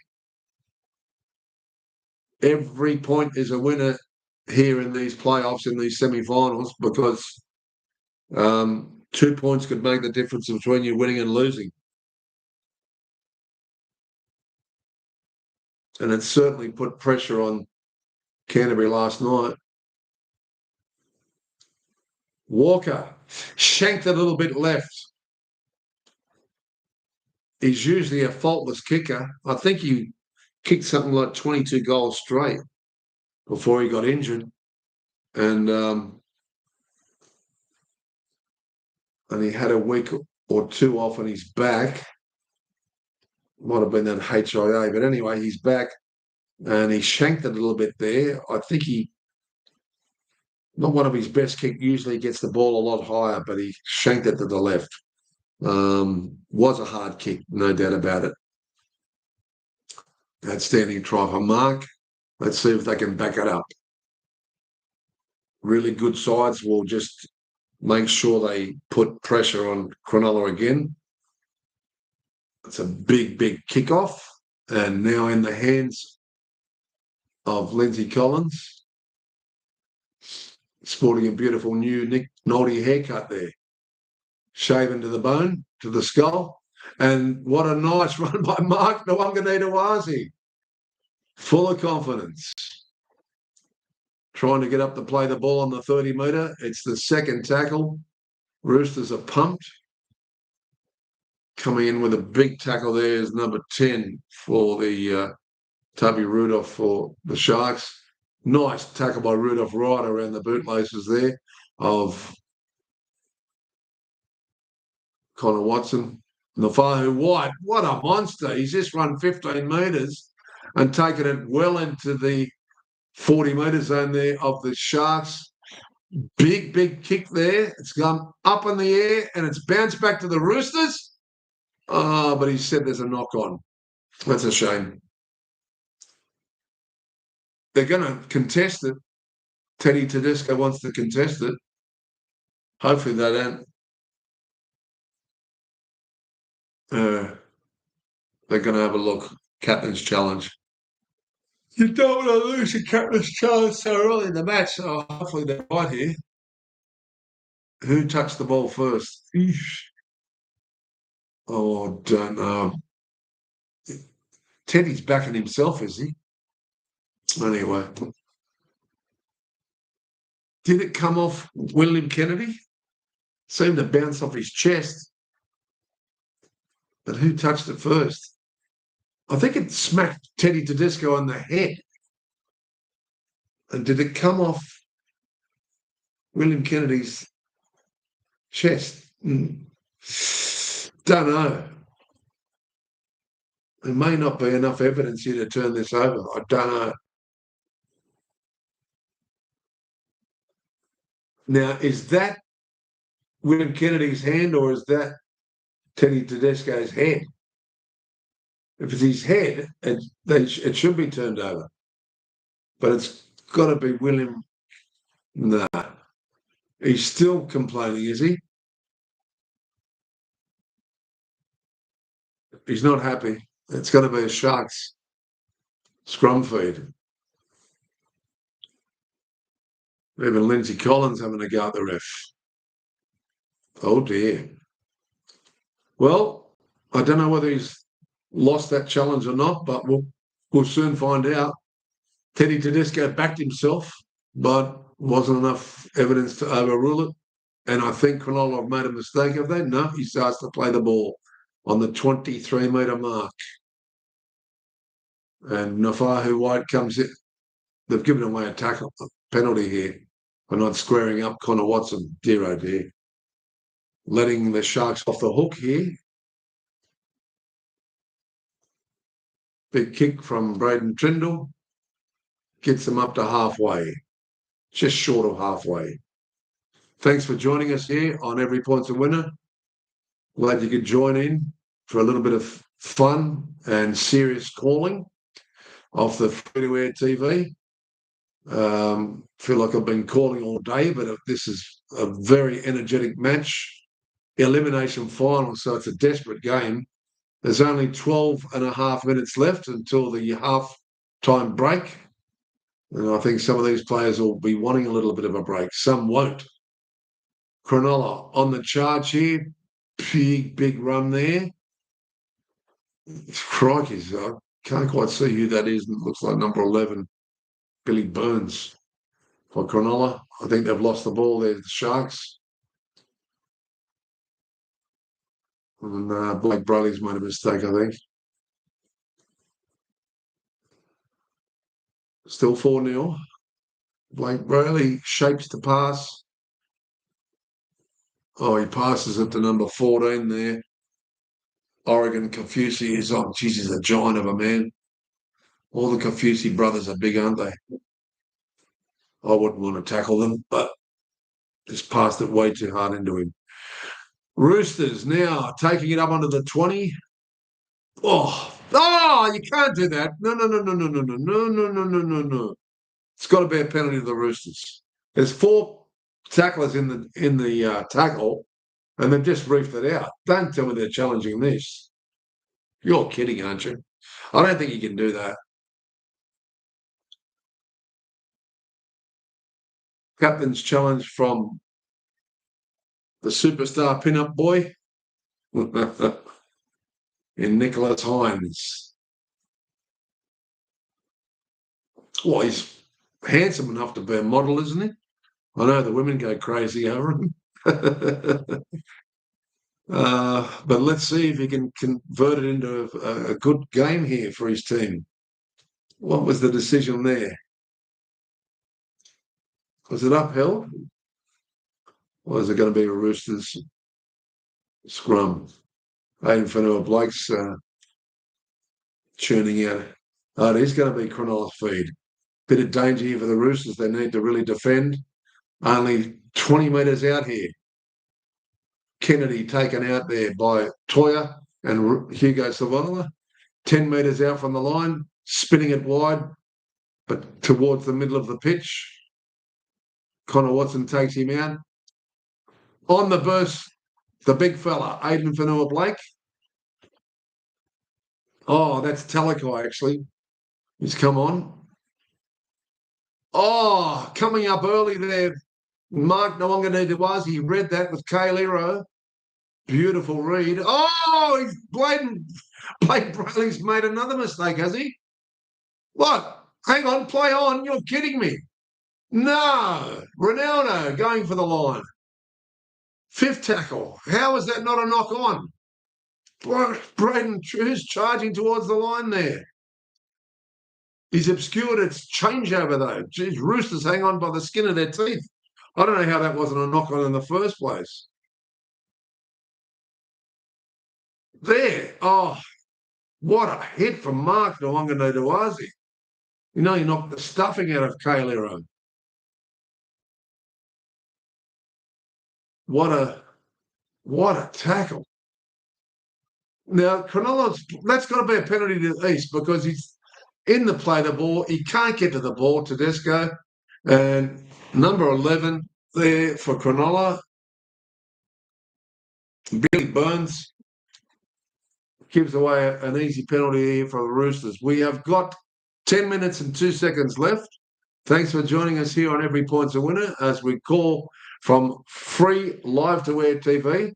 Every point is a winner here in these playoffs, in these semi-finals, because 2 points could make the difference between you winning and losing. And it certainly put pressure on Canterbury last night. Walker shanked a little bit left. He's usually a faultless kicker. I think he kicked something like 22 goals straight before he got injured. And he had a week or two off on his back. Might have been that HIA, but anyway, he's back, and he shanked it a little bit there. I think he Not one of his best kick. Usually gets the ball a lot higher, but he shanked it to the left. Was a hard kick, no doubt about it. Outstanding try for Mark. Let's see if they can back it up. Really good sides will just make sure they put pressure on Cronulla again. It's a big, big kickoff. And now in the hands of Lindsay Collins, sporting a beautiful new Nick Nolte haircut there. Shaven to the bone, to the skull. And what a nice run by Mark Nwanganita-Wazi. Full of confidence. Trying to get up to play the ball on the 30-metre. It's the second tackle. Roosters are pumped. Coming in with a big tackle there is number 10 for the Tubby Rudolph for the Sharks. Nice tackle by Rudolph right around the bootlaces there of Connor Watson. Nafahu White, what a monster. He's just run 15 metres and taken it well into the 40-metre zone there of the Sharks. Big, big kick there. It's gone up in the air and it's bounced back to the Roosters. Oh, but he said there's a knock on. That's a shame. They're going to contest it. Teddy Tedesco wants to contest it. Hopefully they don't. They're going to have a look. Captain's challenge. You don't want to lose a captain's challenge so early in the match. Oh, hopefully they're right here. Who touched the ball first? Eesh. Oh, don't know. Teddy's backing himself, is he? Anyway. Did it come off William Kennedy? Seemed to bounce off his chest. But who touched it first? I think it smacked Teddy Tedesco on the head. And did it come off William Kennedy's chest? Don't know. There may not be enough evidence here to turn this over. I don't know. Now, is that William Kennedy's hand or is that Teddy Tedesco's head? If it's his head, it should be turned over. But it's got to be William. No. He's still complaining, is he? He's not happy. It's got to be a Sharks scrum feed. Even Lindsay Collins having a go at the ref. Oh, dear. Well, I don't know whether he's lost that challenge or not, but we'll soon find out. Teddy Tedesco backed himself, but wasn't enough evidence to overrule it. And I think Cronulla have made a mistake of that. No, he starts to play the ball on the 23-metre mark. And Nafahu White comes in. They've given away a tackle, a penalty here for not squaring up Connor Watson. Dear, oh dear. Letting the Sharks off the hook here. Big kick from Braden Trindle. Gets them up to halfway. Just short of halfway. Thanks for joining us here on Every Point's a Winner. Glad you could join in for a little bit of fun and serious calling off the free-to-air TV. Feel like I've been calling all day, but this is a very energetic match. Elimination final, so it's a desperate game. There's only 12 and a half minutes left until the half-time break. And I think some of these players will be wanting a little bit of a break. Some won't. Cronulla on the charge here. Big run there. Crikey, I can't quite see who that is. It looks like number 11, Billy Burns for Cronulla. I think they've lost the ball there, the Sharks. And Blake Brayley's made a mistake, I think. Still 4-0. Blake Brayley shapes the pass. Oh, he passes it to number 14 there. Oregon Kafusi is on. Geez, he's a giant of a man. All the Kafusi brothers are big, aren't they? I wouldn't want to tackle them, but just passed it way too hard into him. Roosters now taking it up onto the 20. Oh, you can't do that. No. It's got to be a penalty to the Roosters. There's 4 tacklers in the tackle, and they've just reefed it out. Don't tell me they're challenging this. You're kidding, aren't you? I don't think you can do that. Captain's challenge from the superstar pin-up boy in Nicholas Hines. Well, he's handsome enough to be a model, isn't he? I know the women go crazy over him. But let's see if he can convert it into a good game here for his team. What was the decision there? Was it upheld? Or is it going to be a Roosters scrum? Aidan Fanua-Blake's churning out. Oh, it is going to be Cronulla's feed. Bit of danger here for the Roosters. They need to really defend. Only 20 metres out here. Kennedy taken out there by Toya and Hugo Savala. 10 metres out from the line, spinning it wide, but towards the middle of the pitch. Connor Watson takes him out. On the burst, the big fella, Aidan Fanua-Blake. Oh, that's Talakai, actually. He's come on. Oh, coming up early there. Mark Nawanga he read that with Kailero. Beautiful read. Oh, he's Blake Brayley's made another mistake, has he? What? Hang on, play on. You're kidding me. No. Ronaldo going for the line. 5th tackle. How is that not a knock on? Braden True's charging towards the line there. He's obscured its changeover, though. Geez, Roosters hang on by the skin of their teeth. I don't know how that wasn't a knock on in the first place. There. Oh, what a hit from Mark Nawanga. You know, he knocked the stuffing out of Kailero. What a tackle. Now, that's got to be a penalty to the East because he's in the play the ball. He can't get to the ball, Tedesco. And number 11 there for Cronulla, Billy Burns, gives away an easy penalty here for the Roosters. We have got 10 minutes and 2 seconds left. Thanks for joining us here on Every Point's a Winner as we call from free live-to-air TV.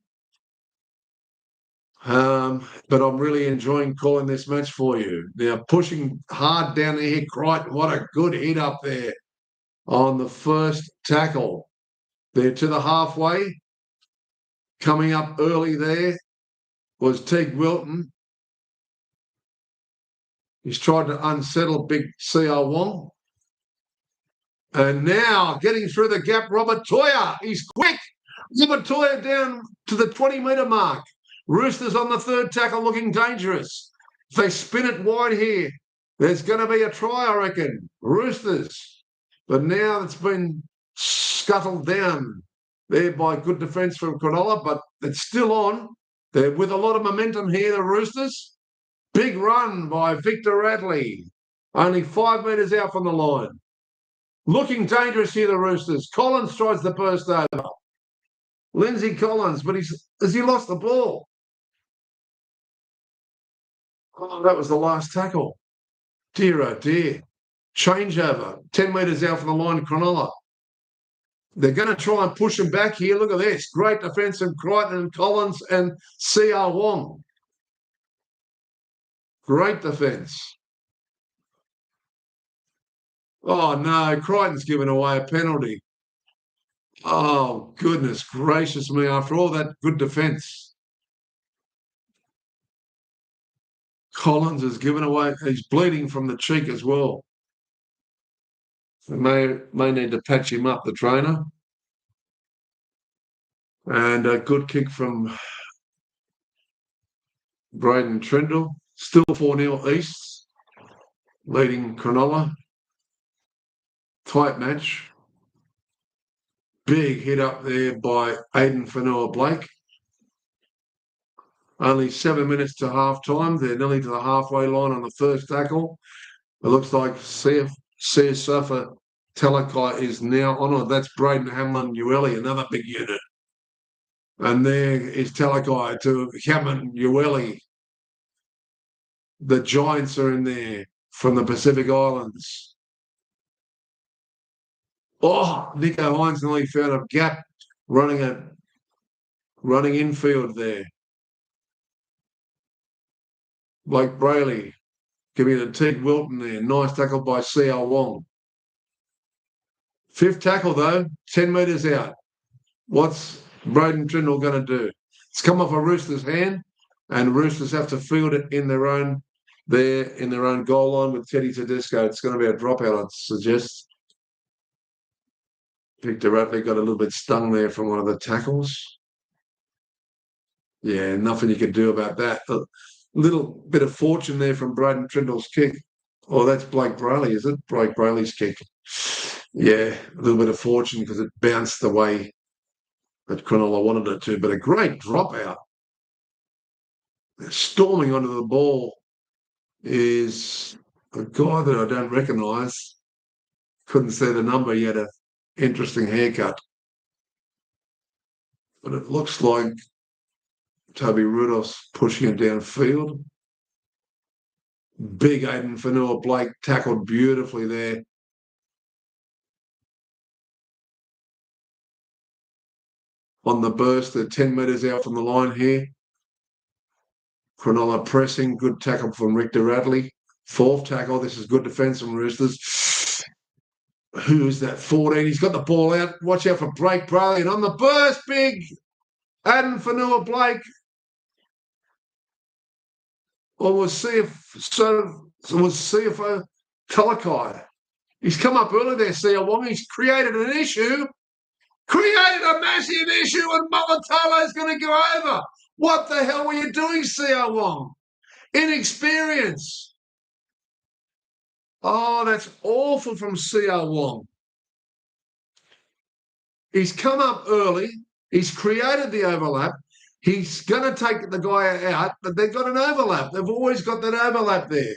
But I'm really enjoying calling this match for you. Now, pushing hard down the here, Crichton. What a good hit up there on the first tackle. They're to the halfway. Coming up early there was Teague Wilton. He's tried to unsettle big C.R. Wong. And now getting through the gap, Robert Toya. He's quick. Robert Toya down to the 20-metre mark. Roosters on the 3rd tackle looking dangerous. If they spin it wide here, there's going to be a try, I reckon. Roosters. But now it's been scuttled down there by good defence from Cronulla, but it's still on. They're with a lot of momentum here, the Roosters. Big run by Victor Radley. Only 5 metres out from the line. Looking dangerous here, the Roosters. Collins tries to burst over. Lindsay Collins, but has he lost the ball? Oh, that was the last tackle. Dear, oh dear. Changeover. 10 metres out from the line, Cronulla. They're going to try and push him back here. Look at this. Great defence from Crichton and Collins and C.R. Wong. Great defence. Oh, no. Crichton's given away a penalty. Oh, goodness gracious me. After all that good defence. Collins has given away. He's bleeding from the cheek as well. They may need to patch him up, the trainer. And a good kick from Braden Trindle. Still 4-0 East, leading Cronulla. Tight match. Big hit up there by Aidan Fanua-Blake. Only 7 minutes to half time. They're nearly to the halfway line on the first tackle. It looks like Siasafa Talakai is now on it. That's Braden Hamlin-Ueli, another big unit. And there is Talakai to Hamlin-Ueli. The Giants are in there from the Pacific Islands. Oh, Nico Hines nearly found a gap running infield there. Blake Brayley giving it to Teague Wilton there. Nice tackle by C.L. Wong. Fifth tackle, though, 10 metres out. What's Braden Trindle going to do? It's come off a Roosters' hand, and Roosters have to field it in their own goal line with Teddy Tedesco. It's going to be a dropout, I'd suggest. Victor Ratley got a little bit stung there from one of the tackles. Yeah, nothing you could do about that. A little bit of fortune there from Braden Trindle's kick. Oh, that's Blake Brayley, is it? Blake Brayley's kick. Yeah, a little bit of fortune because it bounced the way that Cronulla wanted it to, but a great dropout. Storming onto the ball is a guy that I don't recognise. Couldn't see the number. He had an interesting haircut. But it looks like Toby Rudolph's pushing it downfield. Big Aidan Fanua-Blake tackled beautifully there. On the burst, they're 10 metres out from the line here. Cronulla pressing, good tackle from Richter Radley. Fourth tackle, this is good defence from Roosters. Who's that? 14. He's got the ball out. Watch out for Blake Brayley. And on the burst, big Aidan Fanua-Blake. Or was CFO Talakai. He's come up early there, C.L. Wong. He's created an issue. Created a massive issue, and Mulatalo's going to go over. What the hell were you doing, C.L. Wong? Inexperience. Oh, that's awful from C.L. Wong. He's come up early. He's created the overlap. He's going to take the guy out, but they've got an overlap. They've always got that overlap there.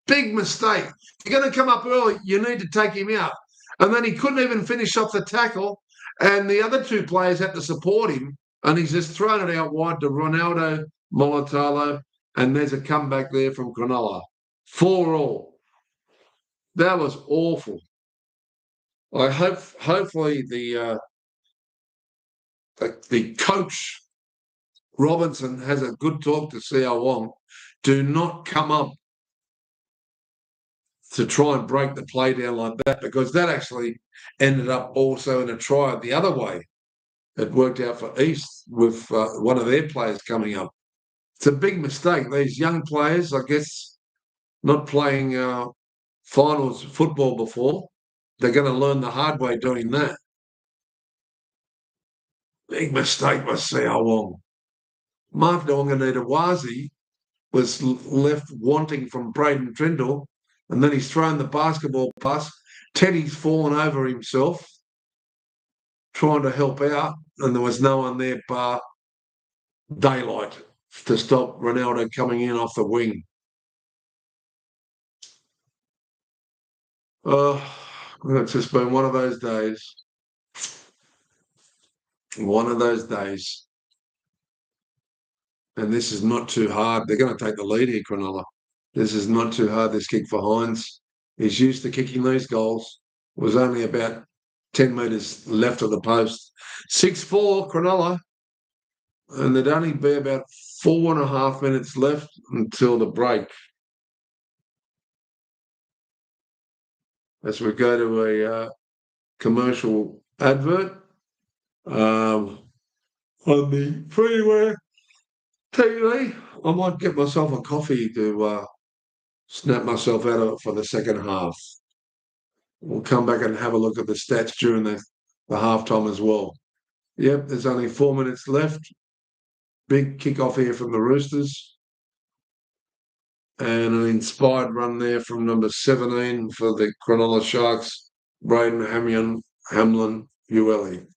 Big mistake. If you're going to come up early, you need to take him out. And then he couldn't even finish off the tackle, and the other two players had to support him, and he's just thrown it out wide to Ronaldo Mulatalo, and there's a comeback there from Cronulla. 4-all. That was awful. I hope, hopefully, the coach Robinson has a good talk to C.L. Wong. Do not come up to try and break the play down like that, because that actually ended up also in a try the other way. It worked out for East with one of their players coming up. It's a big mistake. These young players, I guess, not playing finals football before, they're going to learn the hard way doing that. Big mistake by C.L. Wong. Mark Nawaqanita-Wazi was left wanting from Braden Trindle, and then he's thrown the basketball pass. Teddy's fallen over himself, trying to help out, and there was no one there bar daylight to stop Ronaldo coming in off the wing. It's just been one of those days. One of those days. And this is not too hard. They're going to take the lead here, Cronulla. This is not too hard, this kick for Hines. He's used to kicking these goals. It was only about 10 metres left of the post. 6-4, Cronulla. And there'd only be about 4.5 minutes left until the break. As we go to a commercial advert on the freeway TV, I might get myself a coffee to snap myself out of it for the second half. We'll come back and have a look at the stats during the halftime as well. Yep, there's only 4 minutes left. Big kick-off here from the Roosters. And an inspired run there from number 17 for the Cronulla Sharks, Braden Hamlin-Ueli.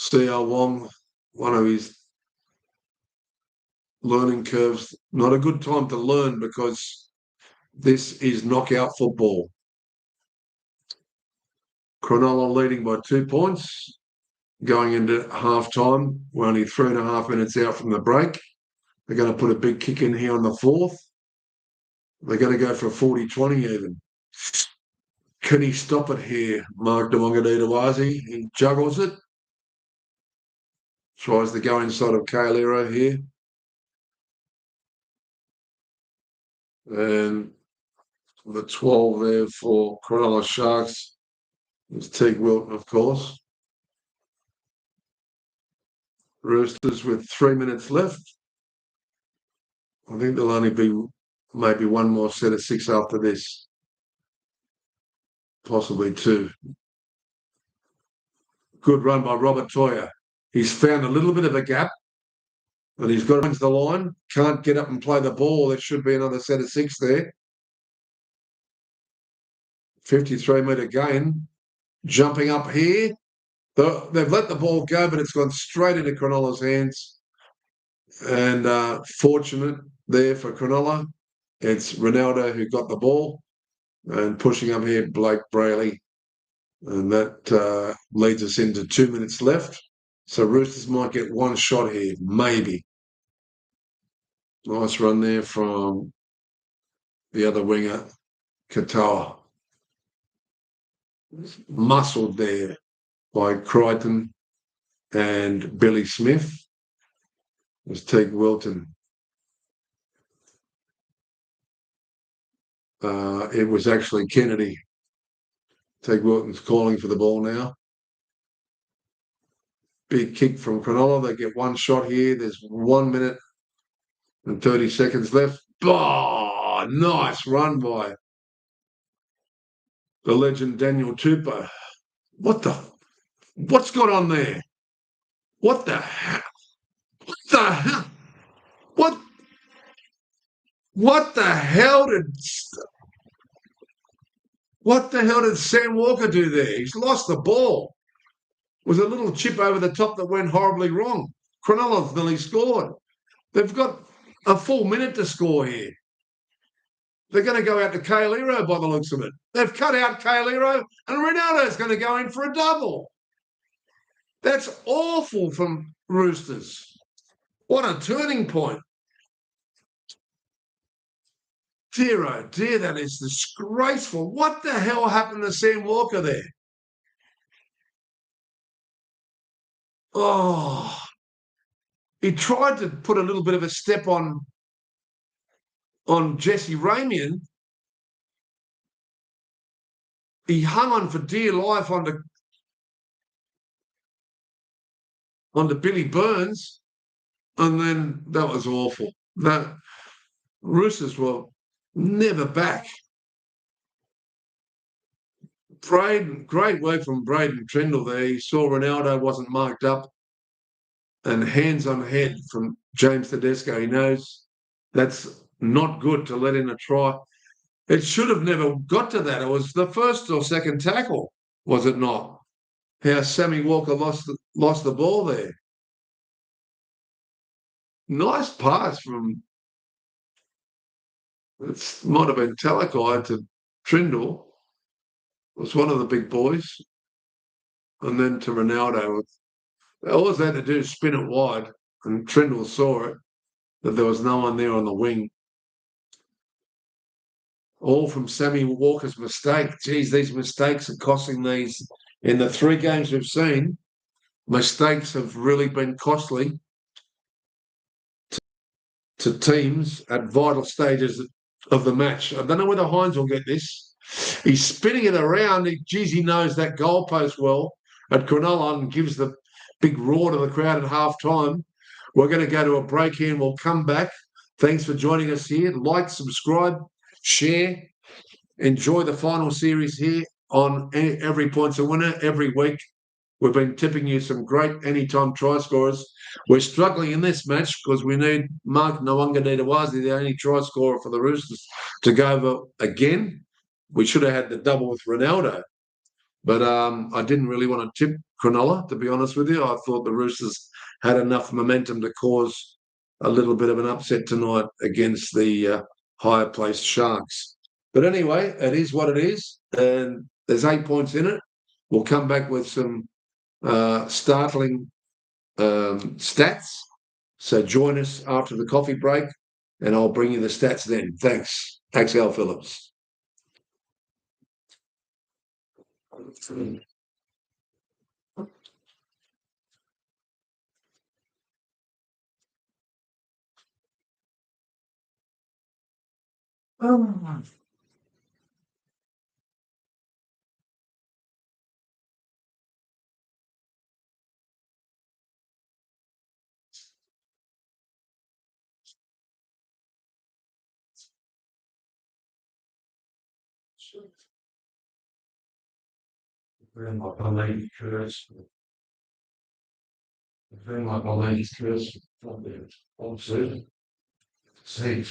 C.L. Wong, one of his learning curves. Not a good time to learn because this is knockout football. Cronulla leading by 2 points going into half-time. We're only 3.5 minutes out from the break. They're going to put a big kick in here on the fourth. They're going to go for a 40-20 even. Can he stop it here, Mark Nawanganawazi? He juggles it. Tries to go inside of Kailero here. And the 12 there for Cronulla Sharks is Teague Wilton, of course. Roosters with 3 minutes left. I think there'll only be maybe one more set of 6 after this. Possibly 2. Good run by Robert Toyer. He's found a little bit of a gap and he's got against the line. Can't get up and play the ball. There should be another set of 6 there. 53-metre gain. Jumping up here. They've let the ball go, but it's gone straight into Cronulla's hands. And fortunate there for Cronulla. It's Ronaldo who got the ball and pushing up here, Blake Brayley. And that leads us into 2 minutes left. So Roosters might get one shot here, maybe. Nice run there from the other winger, Katoa. Muscled there by Crichton and Billy Smith. It was Teague Wilton. It was actually Kennedy. Teague Wilton's calling for the ball now. Big kick from Cronulla. They get one shot here. There's 1 minute and 30 seconds left. Oh, nice run by the legend Daniel Tupou. What's going on there? What the hell? What the hell did Sam Walker do there? He's lost the ball. It was a little chip over the top that went horribly wrong. Cronulla's nearly scored. They've got a full minute to score here. They're going to go out to Kailero by the looks of it. They've cut out Kailero and Ronaldo's going to go in for a double. That's awful from Roosters. What a turning point. Dear, oh dear, that is disgraceful. What the hell happened to Sam Walker there? Oh, he tried to put a little bit of a step on Jesse Ramian. He hung on for dear life onto Billy Burns, and then that was awful. That Roosters were never back. Great work from Braden Trindle there. He saw Ronaldo wasn't marked up, and hands on head from James Tedesco. He knows that's not good to let in a try. It should have never got to that. It was the first or second tackle, was it not? How Sammy Walker lost the ball there. Nice pass from, it might have been Talakai to Trindle. It was one of the big boys. And then to Ronaldo. All they had to do is spin it wide, and Trindle saw it, that there was no one there on the wing. All from Sammy Walker's mistake. Geez, these mistakes are costing these. In the 3 games we've seen, mistakes have really been costly to teams at vital stages of the match. I don't know whether Hines will get this. He's spinning it around. He knows that goalpost well at Cronulla and gives the big roar to the crowd at half-time. We're going to go to a break here and we'll come back. Thanks for joining us here. Like, subscribe, share. Enjoy the final series here on Every Point's a Winner every week. We've been tipping you some great anytime try scorers. We're struggling in this match because we need Mark Nawanganawazi, the only try scorer for the Roosters, to go over again. We should have had the double with Ronaldo. But I didn't really want to tip Cronulla, to be honest with you. I thought the Roosters had enough momentum to cause a little bit of an upset tonight against the higher placed Sharks. But anyway, it is what it is, and there's 8 points in it. We'll come back with some startling stats. So join us after the coffee break, and I'll bring you the stats then. Thanks. Thanks, Al Phillips. Very like my lady's curse. Very like my lady's curse. Obviously, see,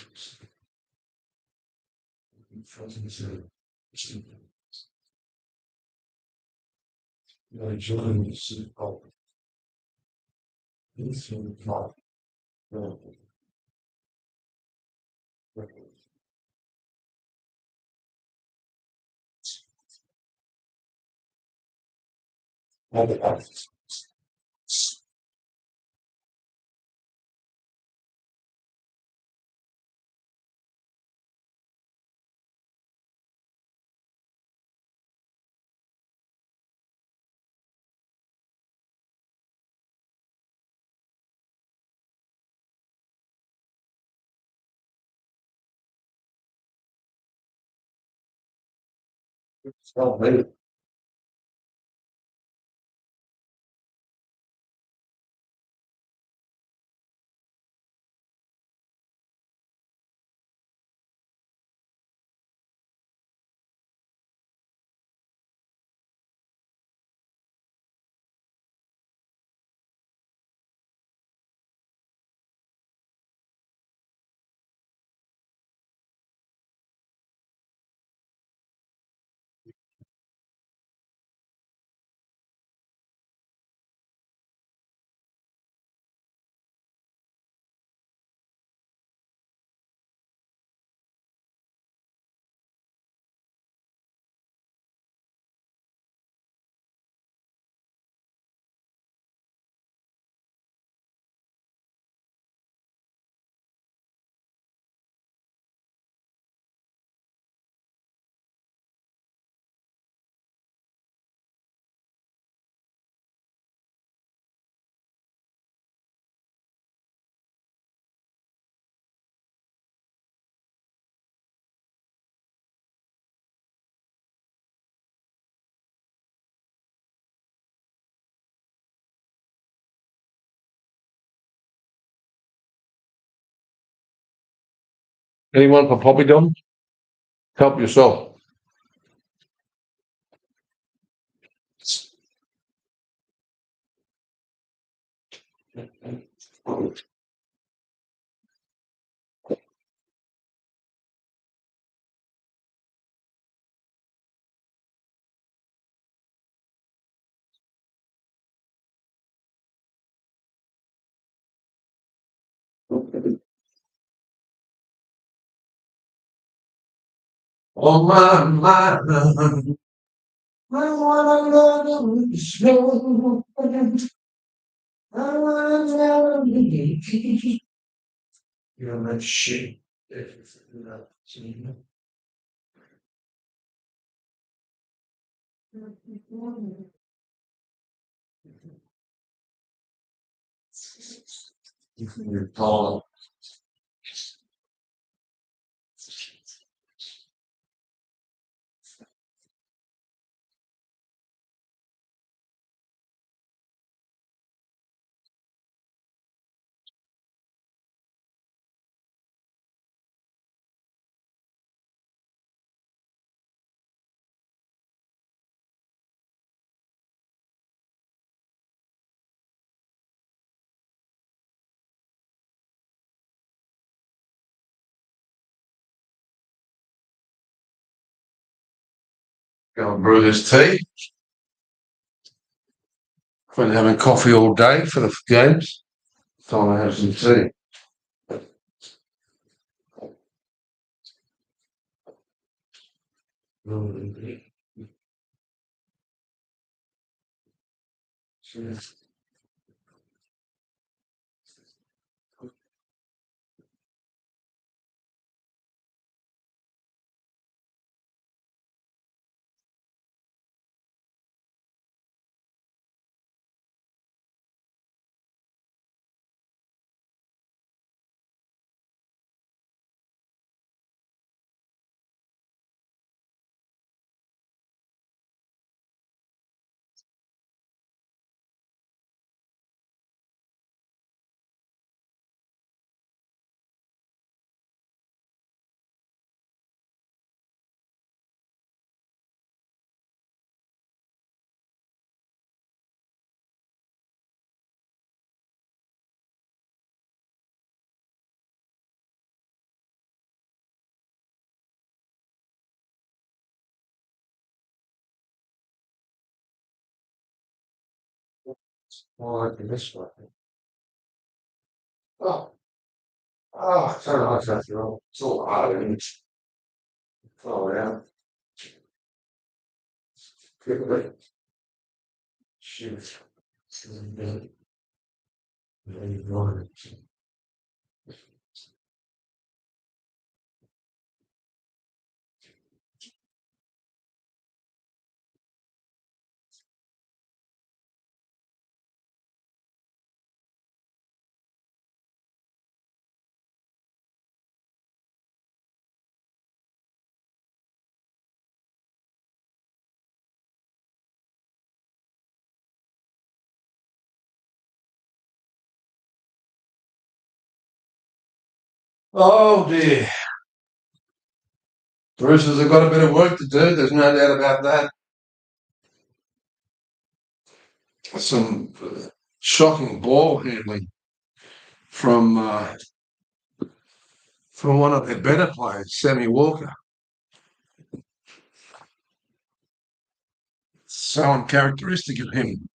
anyone for Poppy Dom? Help yourself. Oh my, I wanna love you slow. I wanna love you. You're that shit. You're tall. Go and brew this tea. Been having coffee all day for the games. Time to have some tea. Oh, this one. Oh, so nice after all. It's all hard, isn't it? Oh, yeah. Good. Shoot. Oh dear. Roosters have got a bit of work to do. There's no doubt about that. Some shocking ball handling from one of their better players, Sammy Walker. So uncharacteristic of him.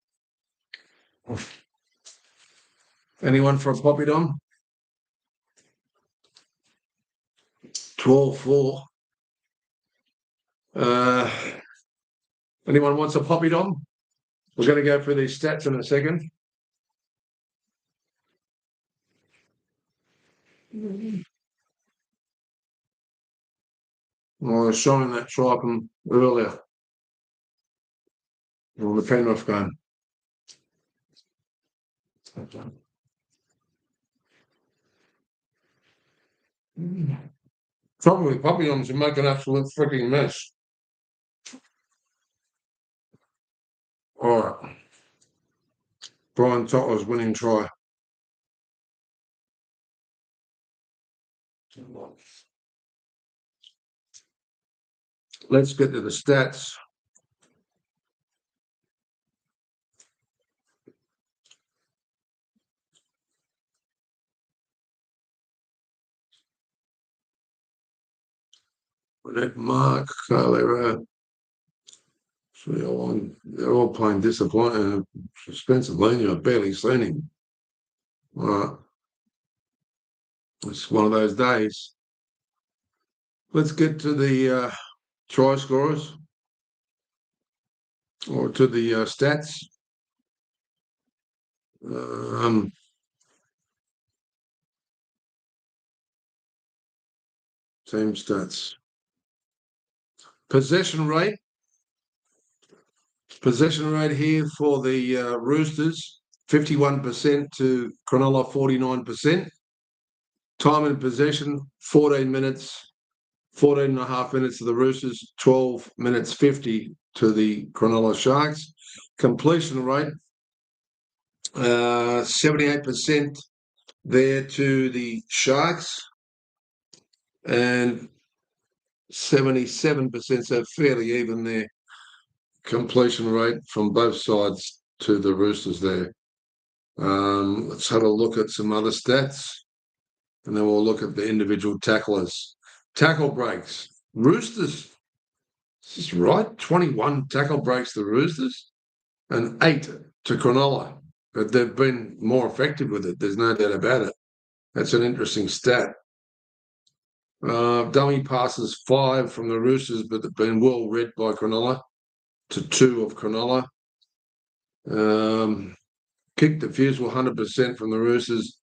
Anyone for a poppy dom? 12-4. Anyone wants a poppy dom? We're going to go through these stats in a second. I was showing that try from earlier on the Penrith game. Trouble with poppy doms, you make an absolute freaking mess. All right. Brian Totler's winning try. Let's get to the stats. Mark, Carlero. So they're all playing disappointing. Spencer Lenier, I've barely seen him. All right. It's one of those days. Let's get to the try scorers or to the stats. Team stats. Possession rate. Possession rate here for the Roosters, 51% to Cronulla, 49%. Time in possession, 14 minutes, 14 and a half minutes to the Roosters, 12 minutes 50 to the Cronulla Sharks. Completion rate, 78% there to the Sharks and 77%, so fairly even there. Completion rate from both sides to the Roosters there. Let's have a look at some other stats and then we'll look at the individual tacklers. Tackle breaks. Roosters, is this right? 21 tackle breaks the Roosters and 8 to Cronulla, but they've been more effective with it. There's no doubt about it. That's an interesting stat. Dummy passes 5 from the Roosters, but they've been well read by Cronulla to 2 of Cronulla. Kick defusal 100% from the Roosters,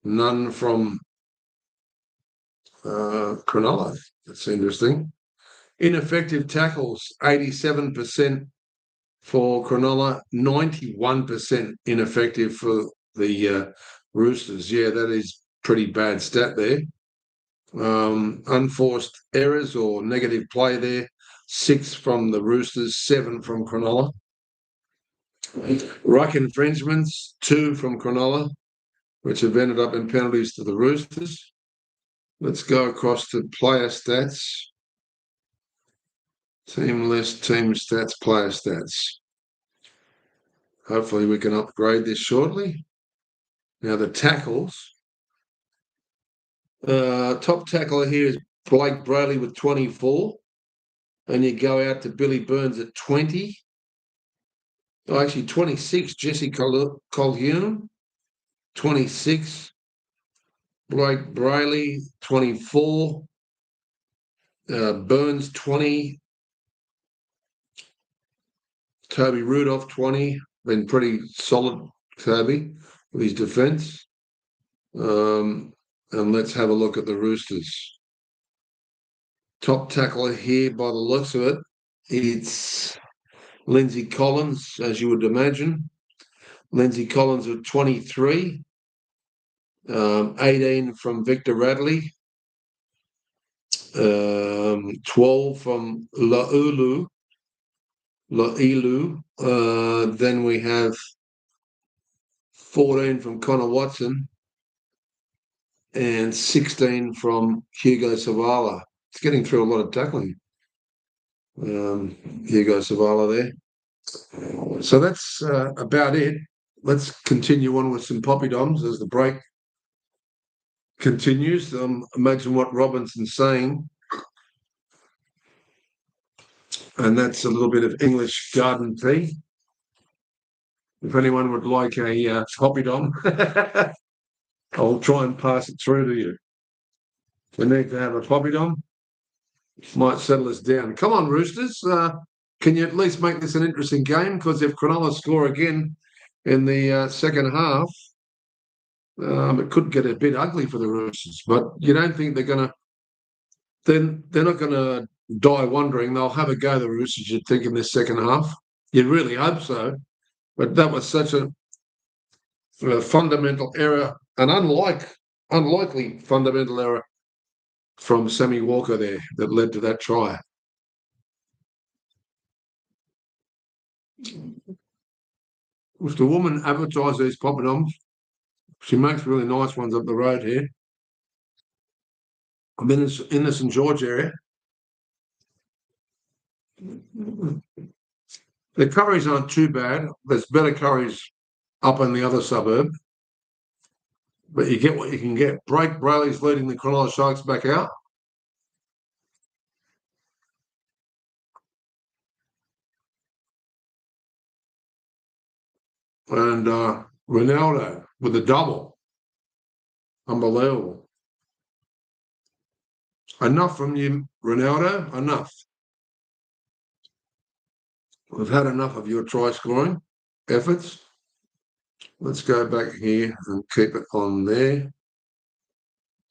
none from Cronulla. That's interesting. Ineffective tackles 87% for Cronulla, 91% ineffective for the Roosters. Yeah, that is pretty bad stat there. Unforced errors or negative play there, 6 from the Roosters, 7 from Cronulla. Ruck infringements, 2 from Cronulla, which have ended up in penalties to the Roosters. Let's go across to player stats. Team list, team stats, player stats. Hopefully we can upgrade this shortly. Now the tackles. Top tackler here is Blake Brayley with 24. And you go out to Billy Burns at 20. Oh, actually 26, Jesse Colquhoun. 26, Blake Brayley, 24. Burns, 20. Toby Rudolph, 20. Been pretty solid, Toby, with his defence. And let's have a look at the Roosters. Top tackler here, by the looks of it, it's Lindsay Collins, as you would imagine. Lindsay Collins with 23. 18 from Victor Radley. 12 from La'ilu. Then we have 14 from Connor Watson and 16 from Hugo Savala. It's getting through a lot of tackling. Hugo Savala there. So that's about it. Let's continue on with some poppy doms as the break continues. Imagine what Robinson's saying. And that's a little bit of English garden tea. If anyone would like a poppy dom, I'll try and pass it through to you. We need to have a poppy dom. Might settle us down. Come on, Roosters. Can you at least make this an interesting game? Because if Cronulla score again in the second half, it could get a bit ugly for the Roosters. But you don't think they're going to... They're not going to die wondering. They'll have a go, the Roosters, you'd think, in this second half. You'd really hope so. But that was such a fundamental error, an unlikely fundamental error from Sammy Walker there that led to that try. If the woman advertise these poppadoms, she makes really nice ones up the road here. I'm in the St George area. The curries aren't too bad. There's better curries up in the other suburb. But you get what you can get. Blake Brayley's leading the Cronulla Sharks back out. And Ronaldo with a double. Unbelievable. Enough from you, Ronaldo. Enough. We've had enough of your try scoring efforts. Let's go back here and keep it on there.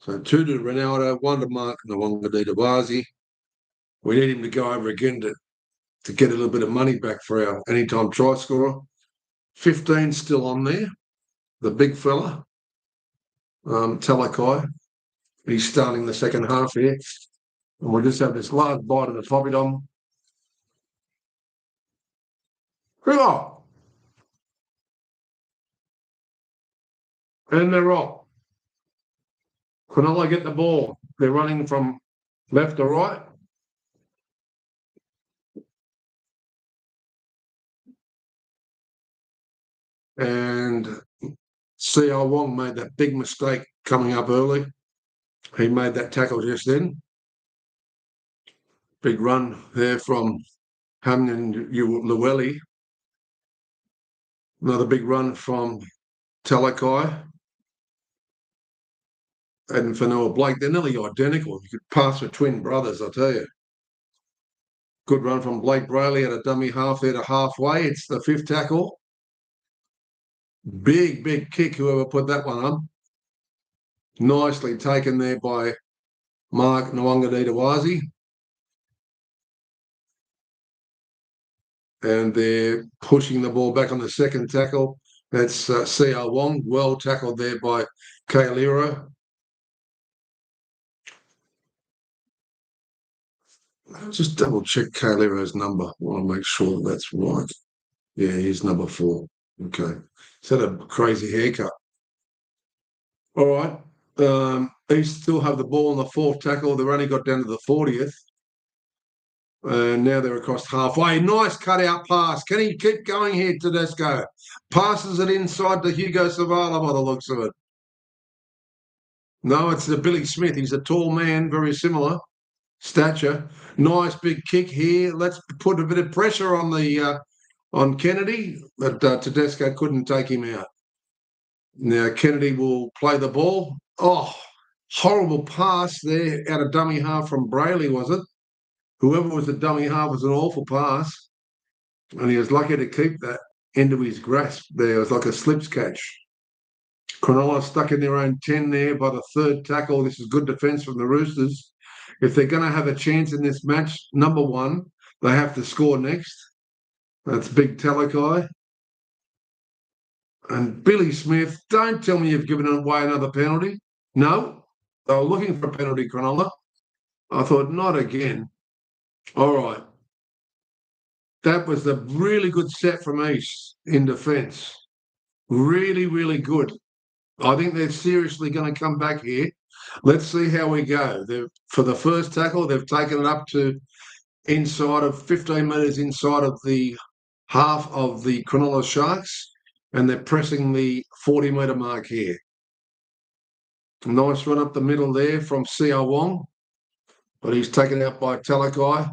So 2 to Ronaldo, 1 to Mark Nawangidita-Wazi. We need him to go over again to get a little bit of money back for our anytime try scorer. 15 still on there. The big fella, Talakai. He's starting the second half here. And we'll just have this large bite of the poppy dom. And they're off. Cronulla get the ball. They're running from left to right. And C.R. Wong made that big mistake coming up early. He made that tackle just then. Big run there from Hamlin Llewellyn. Another big run from Talakai and Fanua Blake. They're nearly identical. You could pass for twin brothers, I tell you. Good run from Blake Brayley at a dummy half there to halfway. It's the fifth tackle. Big, big kick, whoever put that one on. Nicely taken there by Mark Nwanganitawazi. And they're pushing the ball back on the second tackle. That's C.R. Wong. Well tackled there by Kailero. Just double check Kailero's number. I want to make sure that's right. Yeah, he's number 4. Okay. He's had a crazy haircut. All right. East still have the ball on the fourth tackle. They've only got down to the 40th. And now they're across halfway. Nice cutout pass. Can he keep going here, Tedesco? Passes it inside to Hugo Savala by the looks of it. No, it's the Billy Smith. He's a tall man, very similar stature. Nice big kick here. Let's put a bit of pressure on the on Kennedy, but Tedesco couldn't take him out. Now Kennedy will play the ball. Oh, horrible pass there out of dummy half from Brayley, was it? Whoever was the dummy half was an awful pass. And he was lucky to keep that into his grasp there. It was like a slips catch. Cronulla stuck in their own 10 there by the third tackle. This is good defence from the Roosters. If they're going to have a chance in this match, number one, they have to score next. That's big Talakai. And Billy Smith, don't tell me you've given away another penalty. No, they were looking for a penalty, Cronulla. I thought, not again. All right. That was a really good set from East in defence. Really, really good. I think they're seriously going to come back here. Let's see how we go. For the first tackle, they've taken it up to inside of 15 metres inside of the half of the Cronulla Sharks, and they're pressing the 40-metre mark here. Nice run up the middle there from C.R. Wong, but he's taken out by Talakai.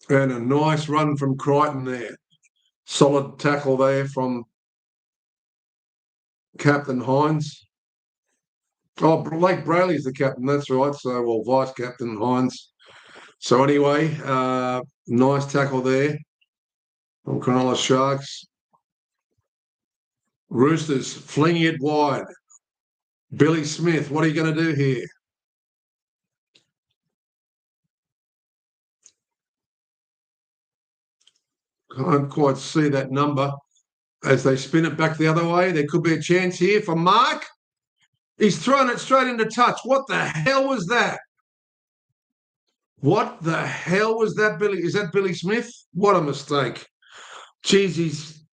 And a nice run from Crichton there. Solid tackle there from Captain Hines. Oh, Blake Brayley's the captain, that's right. So, well, Vice Captain Hines. So anyway, nice tackle there from Cronulla Sharks. Roosters flinging it wide. Billy Smith, what are you going to do here? Can't quite see that number. As they spin it back the other way, there could be a chance here for Mark. He's thrown it straight into touch. What the hell was that? What the hell was that, Billy? Is that Billy Smith? What a mistake. Jeez, he's...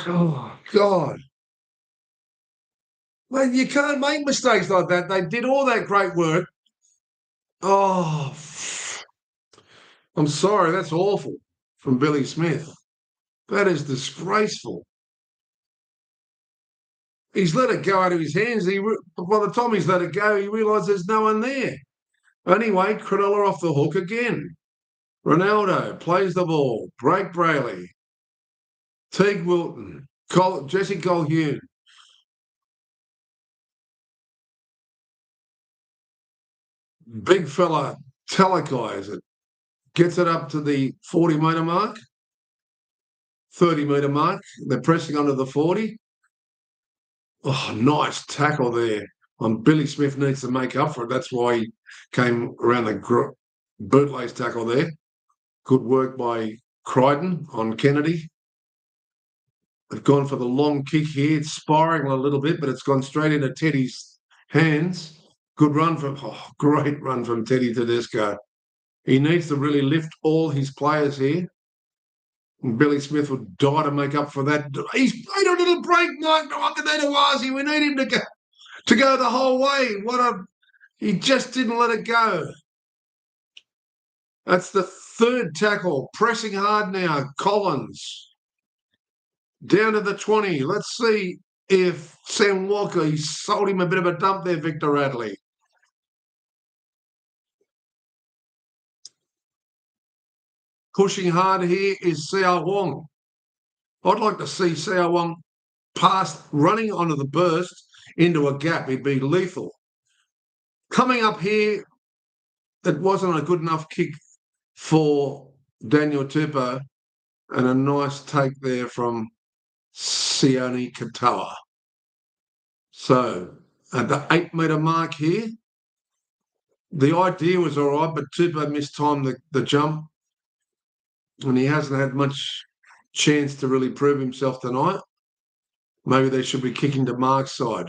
Oh, God. Well, you can't make mistakes like that. They did all that great work. Oh, I'm sorry. That's awful from Billy Smith. That is disgraceful. He's let it go out of his hands. By the time he's let it go, he realised there's no one there. Anyway, Cronulla off the hook again. Ronaldo plays the ball. Blake Brayley. Teague Wilton. Jesse Colquhoun. Big fella, Talakai, is it? Gets it up to the 40-metre mark, 30-metre mark. They're pressing onto the 40. Oh, nice tackle there. Billy Smith needs to make up for it. That's why he came around the bootlace tackle there. Good work by Crichton on Kennedy. They've gone for the long kick here. It's spiraling a little bit, but it's gone straight into Teddy's hands. Good run great run from Teddy Tedesco. He needs to really lift all his players here. And Billy Smith would die to make up for that. He's made a little break, Mike. We need him to go the whole way. He just didn't let it go. That's the third tackle. Pressing hard now. Collins. Down to the 20. Let's see if Sam Walker, he sold him a bit of a dump there, Victor Radley. Pushing hard here is Xiao Wong. I'd like to see Xiao Wong past, running onto the burst into a gap. He'd be lethal. Coming up here, it wasn't a good enough kick for Daniel Tupou, and a nice take there from Sione Katoa. So at the 8-metre mark here, the idea was all right, but Tupou mistimed the jump, and he hasn't had much chance to really prove himself tonight. Maybe they should be kicking to Mark's side.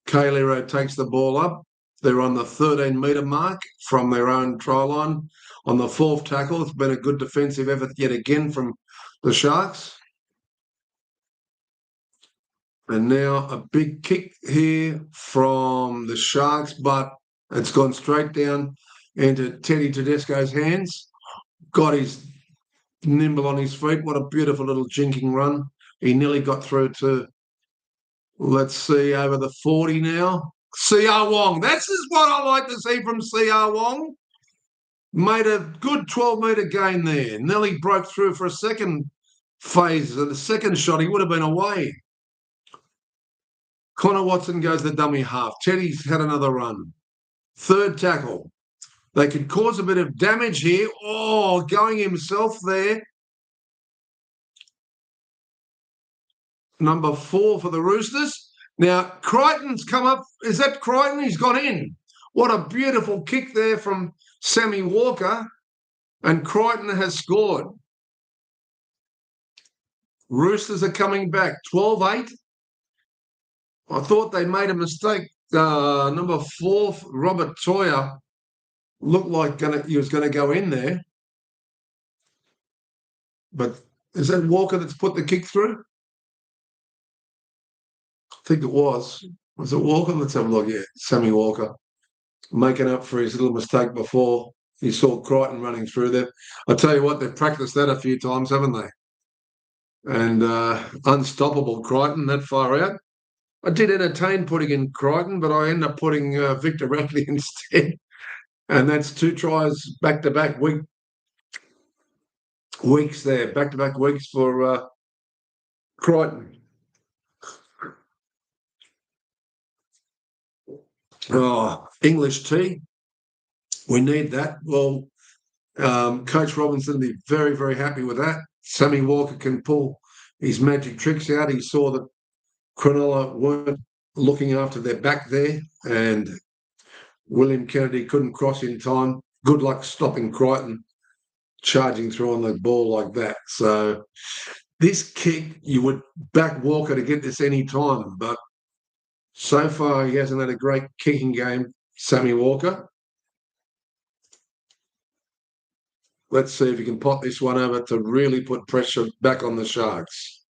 Kailero takes the ball up. They're on the 13-metre mark from their own try line. On the fourth tackle, it's been a good defensive effort yet again from the Sharks. And now a big kick here from the Sharks, but it's gone straight down into Teddy Tedesco's hands. Got his nimble on his feet. What a beautiful little jinking run. He nearly got through to, let's see, over the 40 now. CR Wong. That's just what I like to see from CR Wong. Made a good 12-metre gain there. Nearly broke through for a second phase. The second shot, he would have been away. Connor Watson goes the dummy half. Teddy's had another run. Third tackle. They could cause a bit of damage here. Oh, going himself there. Number 4 for the Roosters. Now, Crichton's come up. Is that Crichton? He's gone in. What a beautiful kick there from Sammy Walker. And Crichton has scored. Roosters are coming back. 12-8. I thought they made a mistake. Number 4, Robert Toyer, looked like he was going to go in there. But is that Walker that's put the kick through? I think it was. Was it Walker? Let's have a look. Yeah, Sammy Walker. Making up for his little mistake before he saw Crichton running through there. I tell you what, they've practiced that a few times, haven't they? And unstoppable Crichton that far out. I did entertain putting in Crichton, but I ended up putting Victor Radley instead. And that's 2 tries back-to-back weeks there, back-to-back weeks for Crichton. Oh, English tea. We need that. Well, Coach Robinson will be very, very happy with that. Sammy Walker can pull his magic tricks out. He saw that Cronulla weren't looking after their back there, and William Kennedy couldn't cross in time. Good luck stopping Crichton charging through on the ball like that. So this kick, you would back Walker to get this any time, but so far he hasn't had a great kicking game, Sammy Walker. Let's see if he can pot this one over to really put pressure back on the Sharks.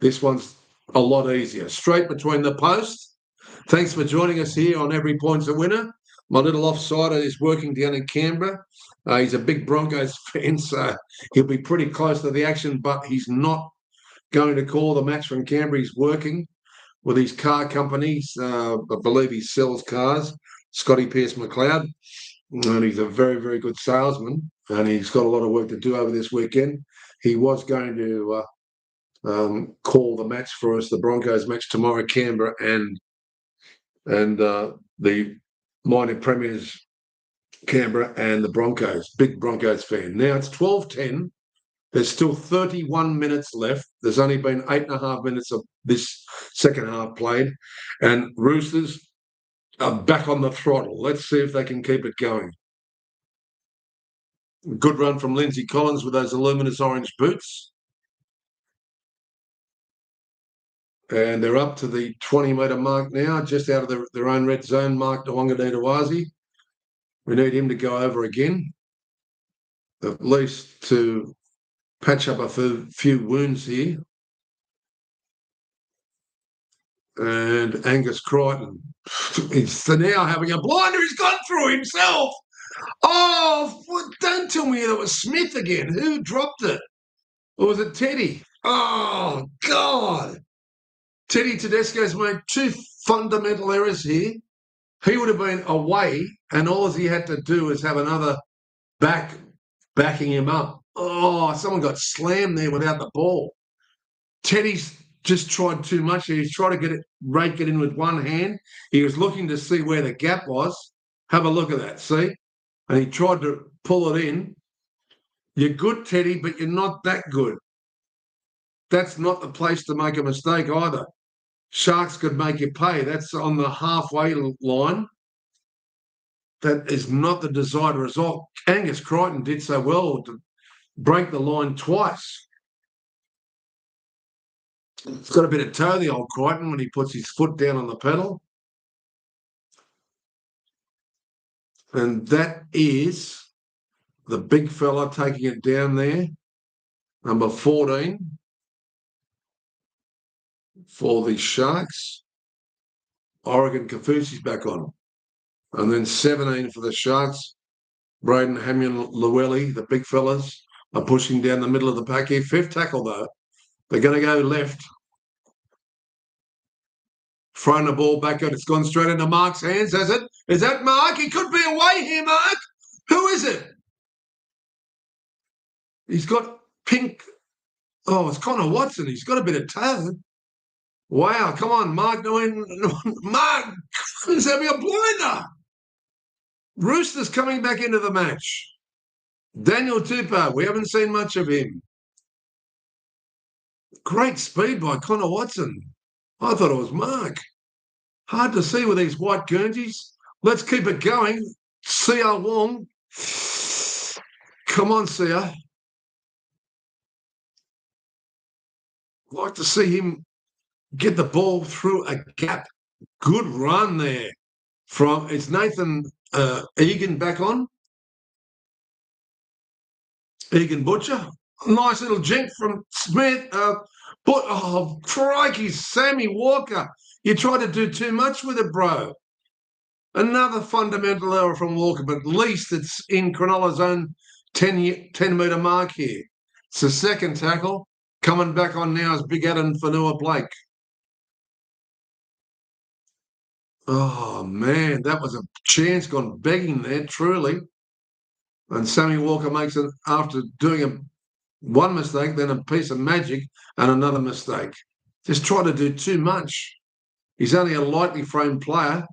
This one's a lot easier. Straight between the posts. Thanks for joining us here on Every Point's a Winner. My little offsider is working down in Canberra. He's a big Broncos fan, so he'll be pretty close to the action, but he's not going to call the match from Canberra. He's working with his car companies. I believe he sells cars, Scotty Pierce McLeod, and he's a very, very good salesman, and he's got a lot of work to do over this weekend. He was going to call the match for us, the Broncos match tomorrow, Canberra and the minor premiers, Canberra and the Broncos. Big Broncos fan. Now it's 12:10. There's still 31 minutes left. There's only been 8.5 minutes of this second half played, and Roosters are back on the throttle. Let's see if they can keep it going. Good run from Lindsay Collins with those luminous orange boots. And they're up to the 20-metre mark now, just out of their own red zone mark, Tawangaditawazi. We need him to go over again, at least to patch up a few wounds here. And Angus Crichton, he's now having a blinder. He's gone through himself. Oh, don't tell me that was Smith again. Who dropped it? Or was it Teddy? Oh, God. Teddy Tedesco's made 2 fundamental errors here. He would have been away, and all he had to do is have another back backing him up. Oh, someone got slammed there without the ball. Teddy's just tried too much. He's trying to rake it in with one hand. He was looking to see where the gap was. Have a look at that, see? And he tried to pull it in. You're good, Teddy, but you're not that good. That's not the place to make a mistake either. Sharks could make you pay. That's on the halfway line. That is not the desired result. Angus Crichton did so well to break the line twice. It's got a bit of toe, the old Crichton, when he puts his foot down on the pedal. And that is the big fella taking it down there, number 14 for the Sharks. Oregon Kafusi's back on. And then 17 for the Sharks. Braden Hamlin-Llewellyn, the big fellas, are pushing down the middle of the pack here. Fifth tackle, though. They're going to go left. Throwing the ball back out. It's gone straight into Mark's hands, has it? Is that Mark? He could be away here, Mark. Who is it? He's got pink. Oh, it's Connor Watson. He's got a bit of toe. Wow, come on, Mark. Mark, he's having a blinder. Roosters coming back into the match. Daniel Tupou, we haven't seen much of him. Great speed by Connor Watson. I thought it was Mark. Hard to see with these white Guernseys. Let's keep it going. Sia Wong. Come on, Sia. Like to see him get the ball through a gap. Good run there from, it's Nathan Egan back on. Egan Butcher. Nice little jink from Smith. Crikey, Sammy Walker. You try to do too much with it, bro. Another fundamental error from Walker, but at least it's in Cronulla's own 10-metre mark here. It's the second tackle. Coming back on now is Big Adam Fanua-Blake. Oh, man, that was a chance gone begging there, truly. And Sammy Walker makes it after doing one mistake, then a piece of magic and another mistake. Just try to do too much. He's only a lightly framed player.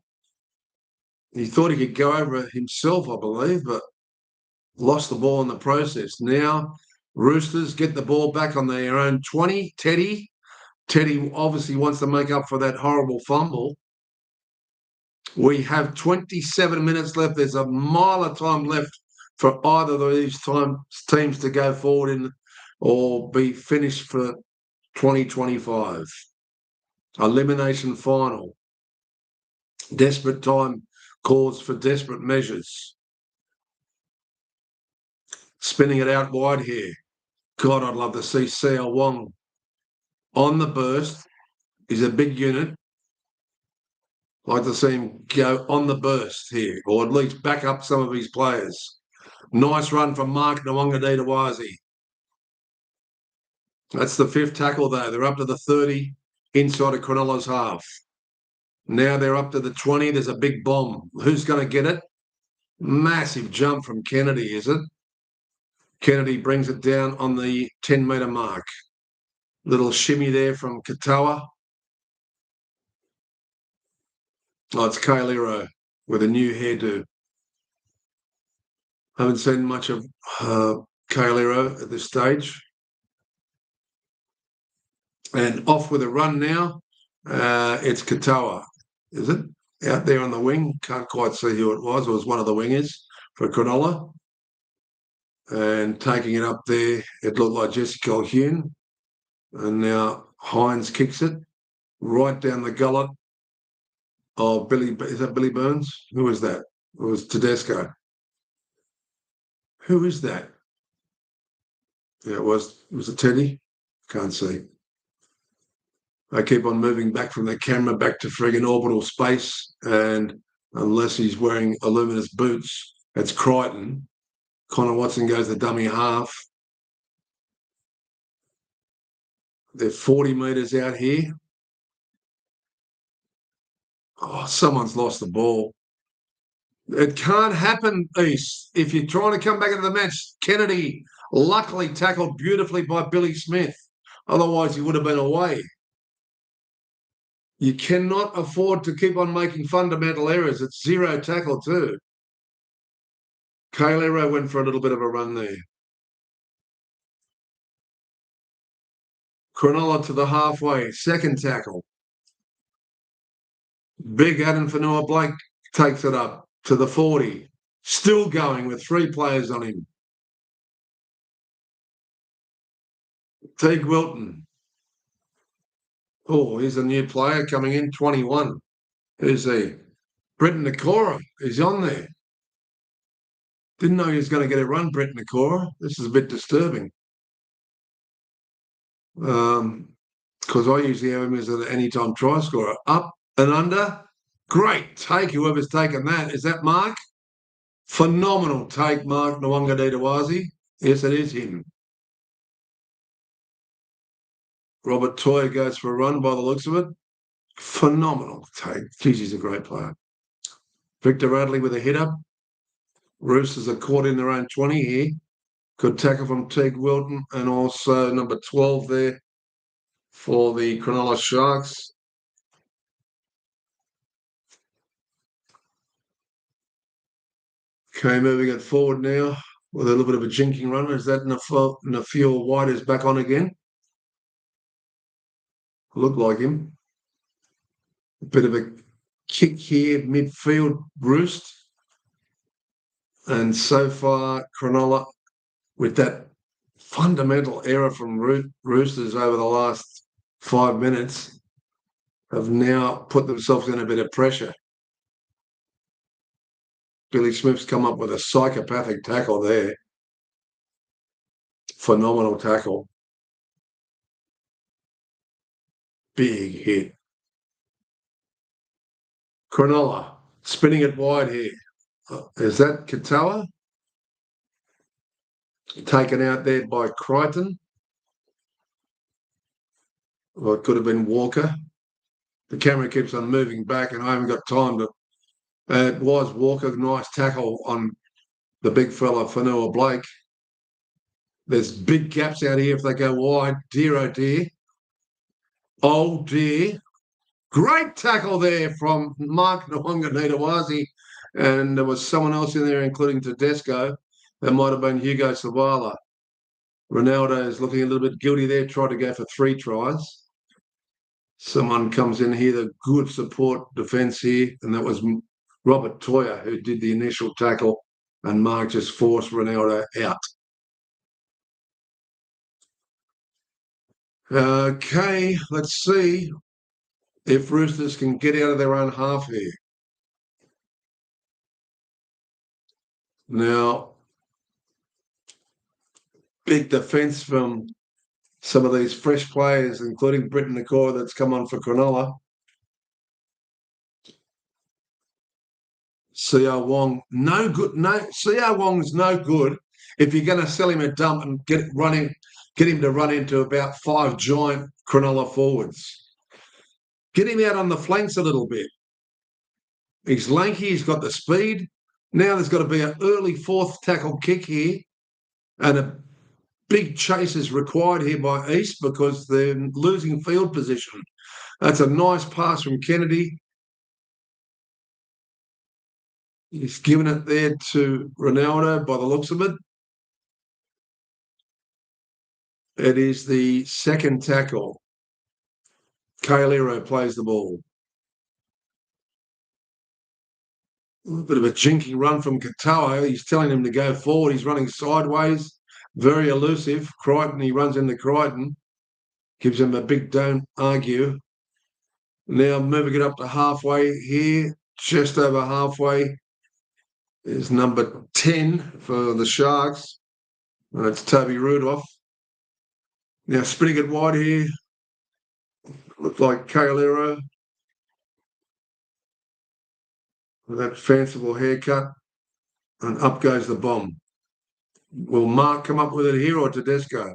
He thought he could go over it himself, I believe, but lost the ball in the process. Now, Roosters get the ball back on their own 20. Teddy obviously wants to make up for that horrible fumble. We have 27 minutes left. There's a mile of time left for either of these teams to go forward or be finished for 2025. Elimination final. Desperate time calls for desperate measures. Spinning it out wide here. God, I'd love to see Sia Wong on the burst. He's a big unit. Like to see him go on the burst here, or at least back up some of his players. Nice run from Mark Nawangudita-Wazi. That's the fifth tackle, though. They're up to the 30 inside of Cronulla's half. Now they're up to the 20. There's a big bomb. Who's going to get it? Massive jump from Kennedy, is it? Kennedy brings it down on the 10-metre mark. Little shimmy there from Katoa. Oh, it's Kailero with a new hairdo. Haven't seen much of Kailero at this stage. And off with a run now. It's Katoa, is it? Out there on the wing. Can't quite see who it was. It was one of the wingers for Cronulla. And taking it up there, it looked like Jesse Colquhoun. And now Hines kicks it right down the gullet. Oh, is that Billy Burns? Who was that? It was Tedesco. Who is that? Yeah, it was it Teddy? Can't see. They keep on moving back from the camera back to friggin' orbital space, and unless he's wearing luminous boots, it's Crichton. Connor Watson goes the dummy half. They're 40 metres out here. Oh, someone's lost the ball. It can't happen, East. If you're trying to come back into the match, Kennedy luckily tackled beautifully by Billy Smith. Otherwise, he would have been away. You cannot afford to keep on making fundamental errors. It's zero tackle too. Calero went for a little bit of a run there. Cronulla to the halfway, second tackle. Big Adam Fanua Blake takes it up to the 40. Still going with 3 players on him. Teague Wilton. Oh, here's a new player coming in, 21. Who's he? Britton Nakora. He's on there. Didn't know he was going to get a run, Britton Nakora. This is a bit disturbing. Because I usually have him as an anytime try scorer. Up and under. Great take, whoever's taken that. Is that Mark? Phenomenal take, Mark Nwangaditawazi. Yes, it is him. Robert Toyer goes for a run by the looks of it. Phenomenal take. Geez, he's a great player. Victor Radley with a hit up. Roosters are caught in their own 20 here. Good tackle from Teague Wilton and also number 12 there for the Cronulla Sharks. Okay, moving it forward now with a little bit of a jinking run. Is that Nafiel White is back on again? Look like him. A bit of a kick here, midfield roost. And so far, Cronulla, with that fundamental error from Roosters over the last 5 minutes, have now put themselves in a bit of pressure. Billy Smith's come up with a psychopathic tackle there. Phenomenal tackle. Big hit. Cronulla spinning it wide here. Is that Katoa? Taken out there by Crichton. Well, it could have been Walker. The camera keeps on moving back and I haven't got time to... it was Walker. Nice tackle on the big fella, Fanua Blake. There's big gaps out here if they go wide. Dear, oh dear. Oh dear. Great tackle there from Mark Nwanganitawazi. And there was someone else in there, including Tedesco. That might have been Hugo Savala. Ronaldo is looking a little bit guilty there, tried to go for 3 tries. Someone comes in here, the good support defence here, and that was Robert Toyer who did the initial tackle, and Mark just forced Ronaldo out. Okay, let's see if Roosters can get out of their own half here. Now, big defence from some of these fresh players, including Britton Nakora that's come on for Cronulla. C.R. Wong, no good. No, C.R. Wong's no good if you're going to sell him a dump and get him to run into about 5 giant Cronulla forwards. Get him out on the flanks a little bit. He's lanky, he's got the speed. Now there's got to be an early 4th tackle kick here, and a big chase is required here by East because they're losing field position. That's a nice pass from Kennedy. He's given it there to Ronaldo by the looks of it. It is the second tackle. Calero plays the ball. A bit of a jinky run from Katoa. He's telling him to go forward. He's running sideways. Very elusive. Crichton, he runs into Crichton. Gives him a big don't argue. Now moving it up to halfway here. Just over halfway is number 10 for the Sharks. And it's Toby Rudolph. Now spinning it wide here. Looks like Calero. With that fanciful haircut. And up goes the bomb. Will Mark come up with it here or Tedesco?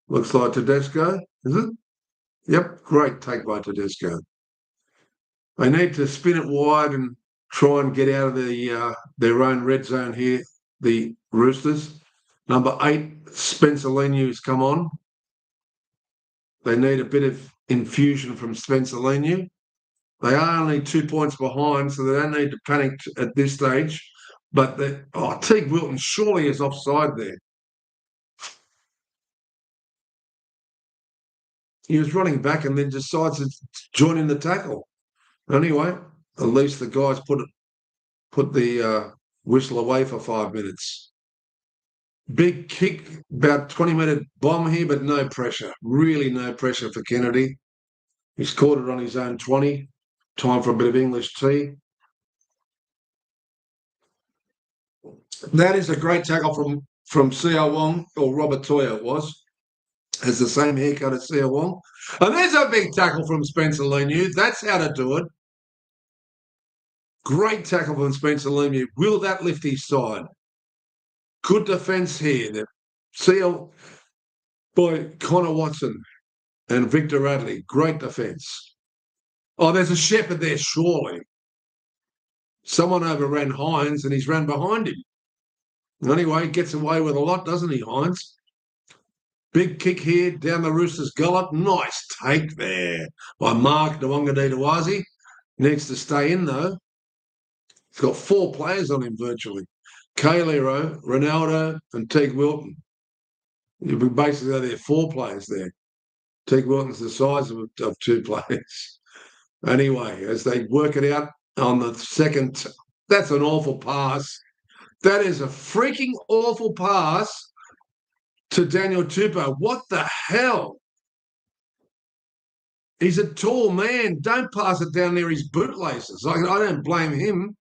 Looks like Tedesco, is it? Yep, great take by Tedesco. They need to spin it wide and try and get out of their own red zone here, the Roosters. Number 8, Spencer Leniu's come on. They need a bit of infusion from Spencer Leniu. They are only 2 points behind, so they don't need to panic at this stage. But Teague Wilton surely is offside there. He was running back and then decides to join in the tackle. Anyway, at least the guys put the whistle away for 5 minutes. Big kick, about 20-minute bomb here, but no pressure. Really no pressure for Kennedy. He's caught it on his own 20. Time for a bit of English tea. That is a great tackle from Sia Wong, or Robert Toya it was. Has the same haircut as Sia Wong. And there's a big tackle from Spencer Leniu. That's how to do it. Great tackle from Spencer Leniu. Will that lift his side? Good defence here. Seal by Connor Watson and Victor Radley. Great defence. Oh, there's a shepherd there, surely. Someone overran Hines and he's ran behind him. Anyway, gets away with a lot, doesn't he, Hines? Big kick here down the Roosters' gullet. Nice take there by Mark Nwanganitawazi. Needs to stay in, though. He's got 4 players on him virtually. Kailero, Ronaldo and Teague Wilton. Basically, there are 4 players there. Teague Wilton's the size of 2 players. Anyway, as they work it out on the second, that's an awful pass. That is a freaking awful pass to Daniel Tupou. What the hell? He's a tall man. Don't pass it down near his bootlaces. I don't blame him.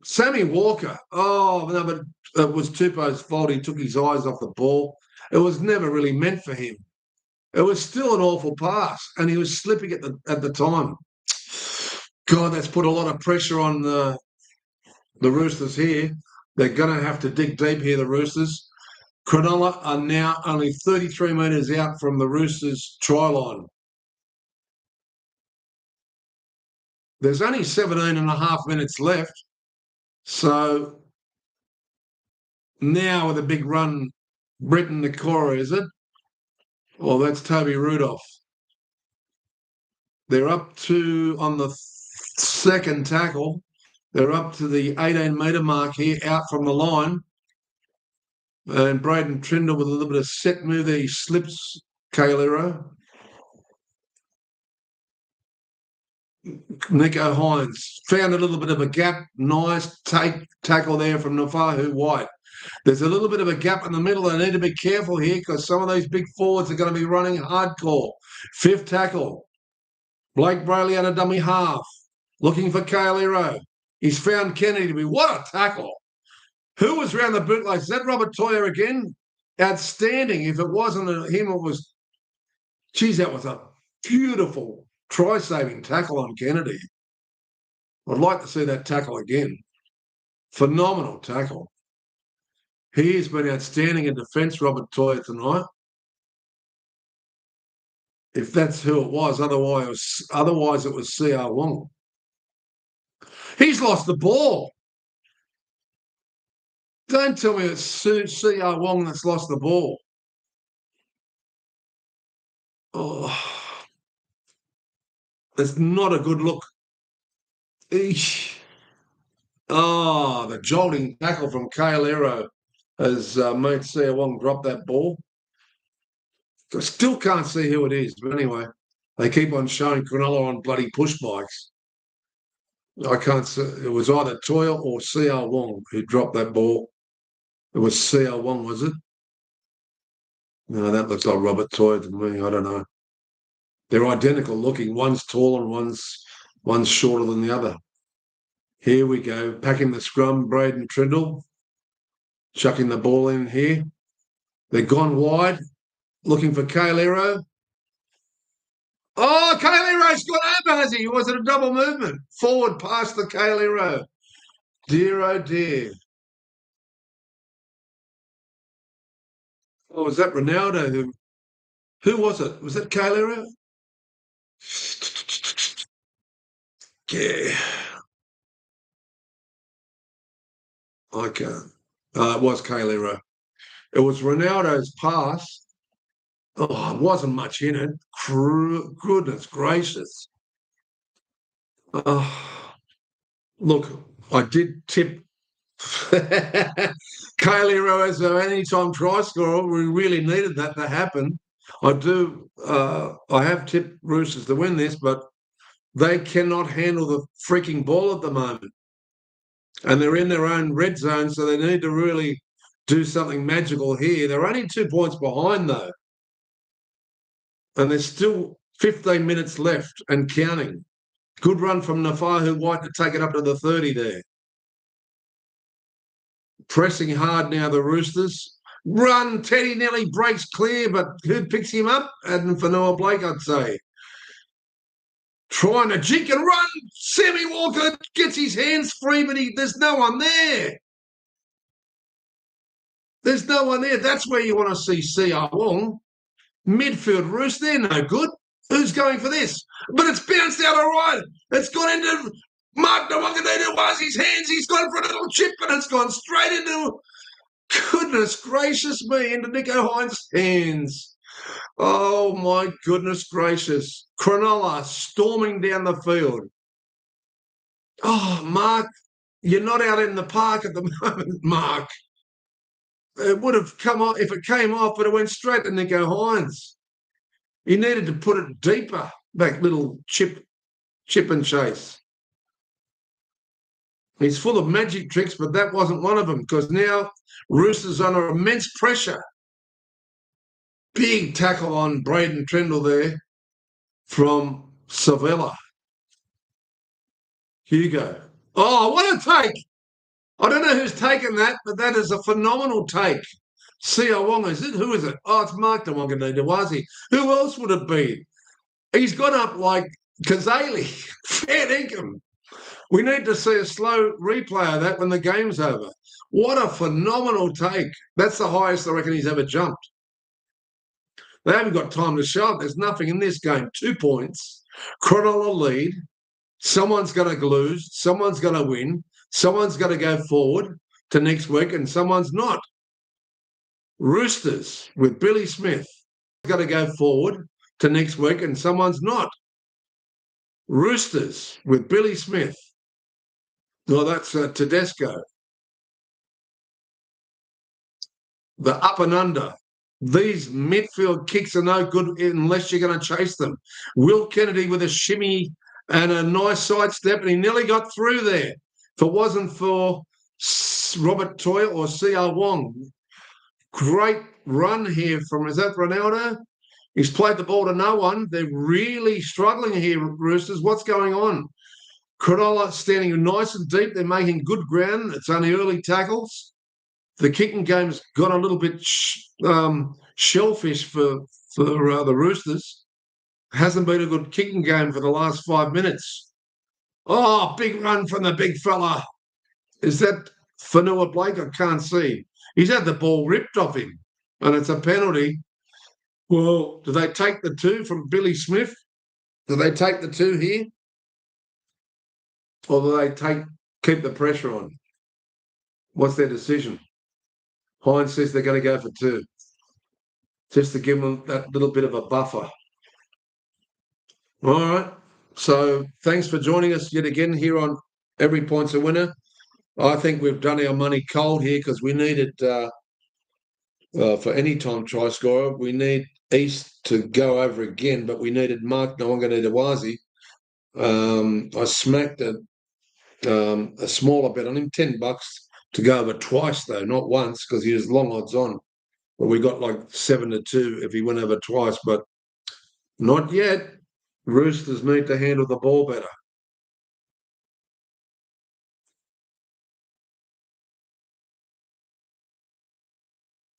Sammy Walker. Oh, no, but it was Tupou's fault. He took his eyes off the ball. It was never really meant for him. It was still an awful pass, and he was slipping at the time. God, that's put a lot of pressure on the Roosters here. They're going to have to dig deep here, the Roosters. Cronulla are now only 33 metres out from the Roosters' try line. There's only 17 and a half minutes left. So now with a big run, Britton Nakora, is it? Well, that's Toby Rudolph. They're up to, on the second tackle, they're up to the 18-metre mark here, out from the line. And Braden Trindle with a little bit of set move there. He slips Kailero. Nico Hines found a little bit of a gap. Nice tackle there from Nafahu White. There's a little bit of a gap in the middle. They need to be careful here because some of those big forwards are going to be running hardcore. 5th tackle. Blake Brayley on a dummy half. Looking for Kailero. He's found Kennedy to be. What a tackle. Who was round the bootlace? Is that Robert Toya again? Outstanding. If it wasn't him, it was. Geez, that was a beautiful try-saving tackle on Kennedy. I'd like to see that tackle again. Phenomenal tackle. He has been outstanding in defence, Robert Toya, tonight. If that's who it was, otherwise it was CR Wong. He's lost the ball. Don't tell me it's CR Wong that's lost the ball. Oh, that's not a good look. Eesh. Oh, the jolting tackle from Kailero has made CR Wong drop that ball. I still can't see who it is, but anyway, they keep on showing Cronulla on bloody push bikes. I can't see. It was either Toya or CR Wong who dropped that ball. It was CR Wong, was it? No, that looks like Robert Toya to me. I don't know. They're identical looking. One's tall and one's shorter than the other. Here we go. Packing the scrum, Braden Trindle. Chucking the ball in here. They're gone wide. Looking for Kailero. Oh, Kaylero's got over, has he? Was it a double movement? Forward past the Kailero. Dear, oh dear. Oh, was that Ronaldo? Who was it? Was that Kailero? Yeah, I can't. It was Kaylee. It was Ronaldo's pass. Oh, it wasn't much in it. Goodness gracious. Oh, look, I did tip Kaylee Rowe as an anytime try scorer. We really needed that to happen. I do. I have tipped Roosters to win this, but they cannot handle the freaking ball at the moment. And they're in their own red zone, so they need to really do something magical here. They're only 2 points behind, though, and there's still 15 minutes left and counting. Good run from Nafahu White to take it up to the 30 there. Pressing hard now, the Roosters. Run, Teddy nearly breaks clear, but who picks him up? Adam Fanua Blake, I'd say. Trying to jink and run. Sammy Walker gets his hands free, but there's no one there. There's no one there. That's where you want to see C.R. Wong. Midfield Roost, they're no good. Who's going for this? But it's bounced out all right. It's gone into Mark Nawaqanitawa's hands. He's gone for a little chip, and it's gone straight into, goodness gracious me, into Nico Hines' hands. Oh, my goodness gracious. Cronulla storming down the field. Oh, Mark, you're not out in the park at the moment, Mark. It would have come off if it came off, but it went straight to Nico Hines. He needed to put it deeper, back little chip and chase. He's full of magic tricks, but that wasn't one of them because now Roosters under immense pressure. Big tackle on Braden Trindle there from Savella. Hugo. Oh, what a take! I don't know who's taken that, but that is a phenomenal take. C.O. Wong, is it? Who is it? Oh, it's Mark Nawaqanitawazi. Who else would it be? He's gone up like Kazali, fair dinkum. We need to see a slow replay of that when the game's over. What a phenomenal take. That's the highest I reckon he's ever jumped. They haven't got time to show it. There's nothing in this game. 2 points. Cronulla lead. Someone's going to lose. Someone's going to win. Someone's going to go forward to next week, and someone's not. Roosters with Billy Smith got to go forward to next week, and someone's not. Roosters with Billy Smith. No, that's Tedesco. The up and under. These midfield kicks are no good unless you're going to chase them. Will Kennedy with a shimmy and a nice sidestep, and he nearly got through there. If it wasn't for Robert Toy or C.R. Wong. Great run here from, is that Ronaldo? He's played the ball to no one. They're really struggling here, Roosters. What's going on? Cronulla standing nice and deep. They're making good ground. It's only early tackles. The kicking game's got a little bit shellfish for the Roosters. Hasn't been a good kicking game for the last 5 minutes. Oh, big run from the big fella. Is that Fanua Blake? I can't see. He's had the ball ripped off him, and it's a penalty. Well, do they take the 2 from Billy Smith? Do they take the 2 here? Or do they keep the pressure on? What's their decision? Hines says they're going to go for 2, just to give them that little bit of a buffer. All right. So thanks for joining us yet again here on Every Point's a Winner. I think we've done our money cold here because we needed, for any time try scorer, we need East to go over again, but we needed Mark Nawaqanitawazi. I smacked a smaller bet on him, $10 to go over twice, though, not once, because he was long odds on. But we got like 7-2 if he went over twice, but not yet. Roosters need to handle the ball better.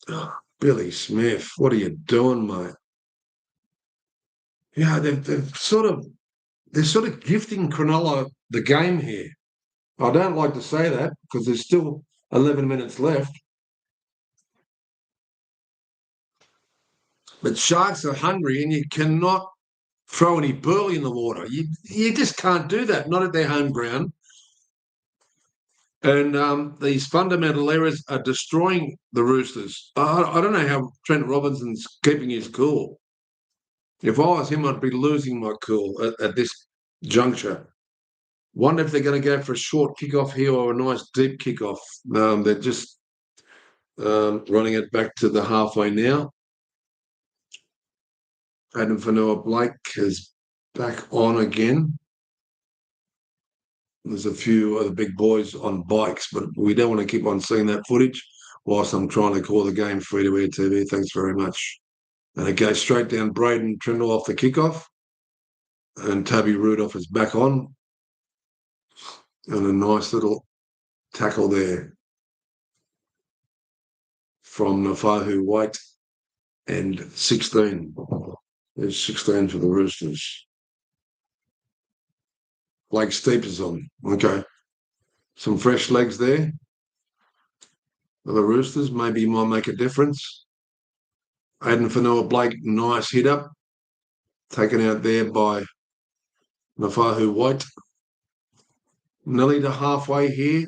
Oh, Billy Smith, what are you doing, mate? Yeah, they're sort of gifting Cronulla the game here. I don't like to say that because there's still 11 minutes left. But Sharks are hungry, and you cannot throw any burley in the water. You just can't do that, not at their home ground. And these fundamental errors are destroying the Roosters. I don't know how Trent Robinson's keeping his cool. If I was him, I'd be losing my cool at this juncture. Wonder if they're going to go for a short kickoff here or a nice deep kickoff. They're just running it back to the halfway now. Adam Fanua-Blake is back on again. There's a few of the big boys on bikes, but we don't want to keep on seeing that footage whilst I'm trying to call the game free-to-air TV. Thanks very much. And it goes straight down Braden Trindle off the kickoff. And Toby Rudolph is back on. And a nice little tackle there from Nafahu White and 16. There's 16 for the Roosters. Blake Steep is on. Okay. Some fresh legs there for the Roosters. Maybe he might make a difference. Aiden Fanua-Blake, nice hit up. Taken out there by Nafahu White. Nearly to halfway here.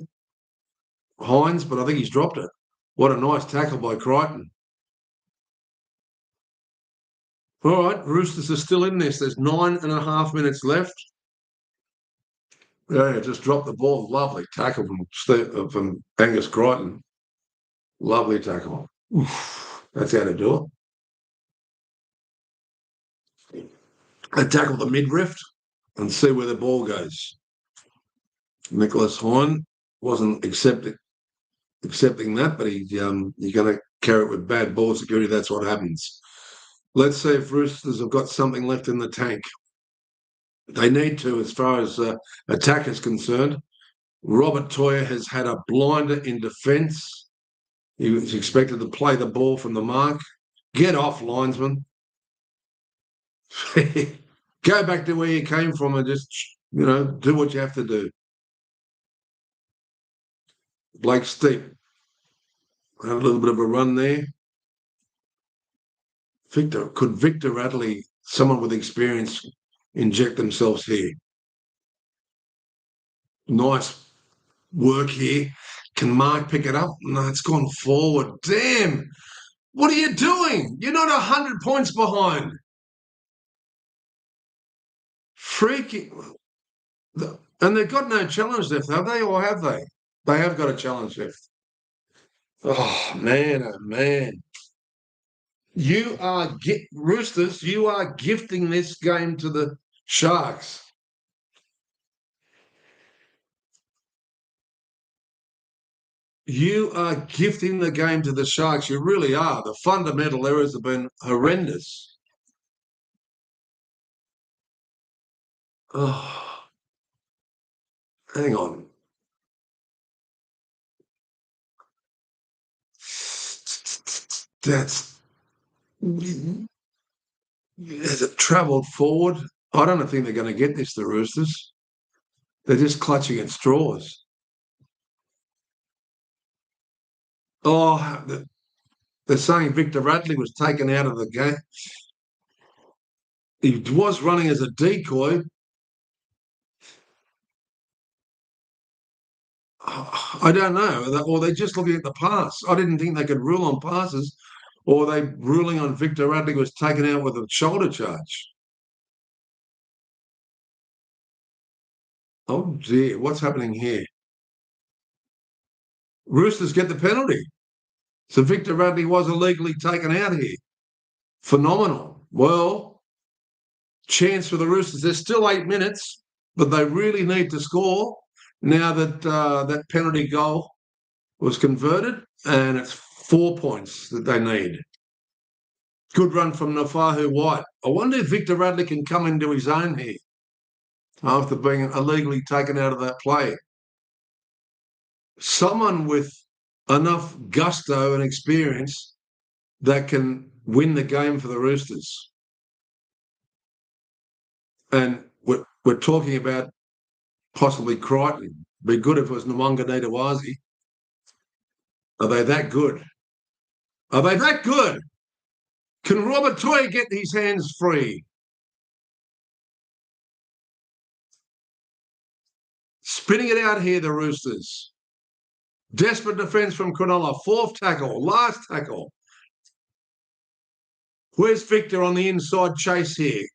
Hines, but I think he's dropped it. What a nice tackle by Crichton. All right, Roosters are still in this. There's 9.5 minutes left. Yeah, just dropped the ball. Lovely tackle from Angus Crichton. Lovely tackle. Oof, that's how to do it. They tackle the midriff and see where the ball goes. Nicholas Hine wasn't accepting that, but you're going to carry it with bad ball security. That's what happens. Let's see if Roosters have got something left in the tank. They need to, as far as attack is concerned. Robert Toyer has had a blinder in defence. He was expected to play the ball from the mark. Get off, linesman. Go back to where you came from and just, do what you have to do. Blake Steep had a little bit of a run there. Could Victor Radley, someone with experience, inject themselves here? Nice work here. Can Mark pick it up? No, it's gone forward. Damn. What are you doing? You're not 100 points behind. Freaking. And they've got no challenge left, have they? Or have they? They have got a challenge left. Oh, man. Roosters, you are gifting this game to the Sharks. You are gifting the game to the Sharks. You really are. The fundamental errors have been horrendous. Oh, hang on. Has it travelled forward? I don't think they're going to get this, the Roosters. They're just clutching at straws. Oh, they're saying Victor Radley was taken out of the game. He was running as a decoy. I don't know. Or they're just looking at the pass. I didn't think they could rule on passes. Or are they ruling on Victor Radley was taken out with a shoulder charge? Oh, dear. What's happening here? Roosters get the penalty. So Victor Radley was illegally taken out here. Phenomenal. Well, chance for the Roosters. There's still 8 minutes, but they really need to score now that that penalty goal was converted, and it's 4 points that they need. Good run from Nafahu White. I wonder if Victor Radley can come into his own here after being illegally taken out of that play. Someone with enough gusto and experience that can win the game for the Roosters. And we're talking about possibly Crichton. Be good if it was Nwanga Nitawazi. Are they that good? Are they that good? Can Robert Toy get his hands free? Spinning it out here, the Roosters. Desperate defence from Cronulla. Fourth tackle, last tackle. Where's Victor on the inside chase here?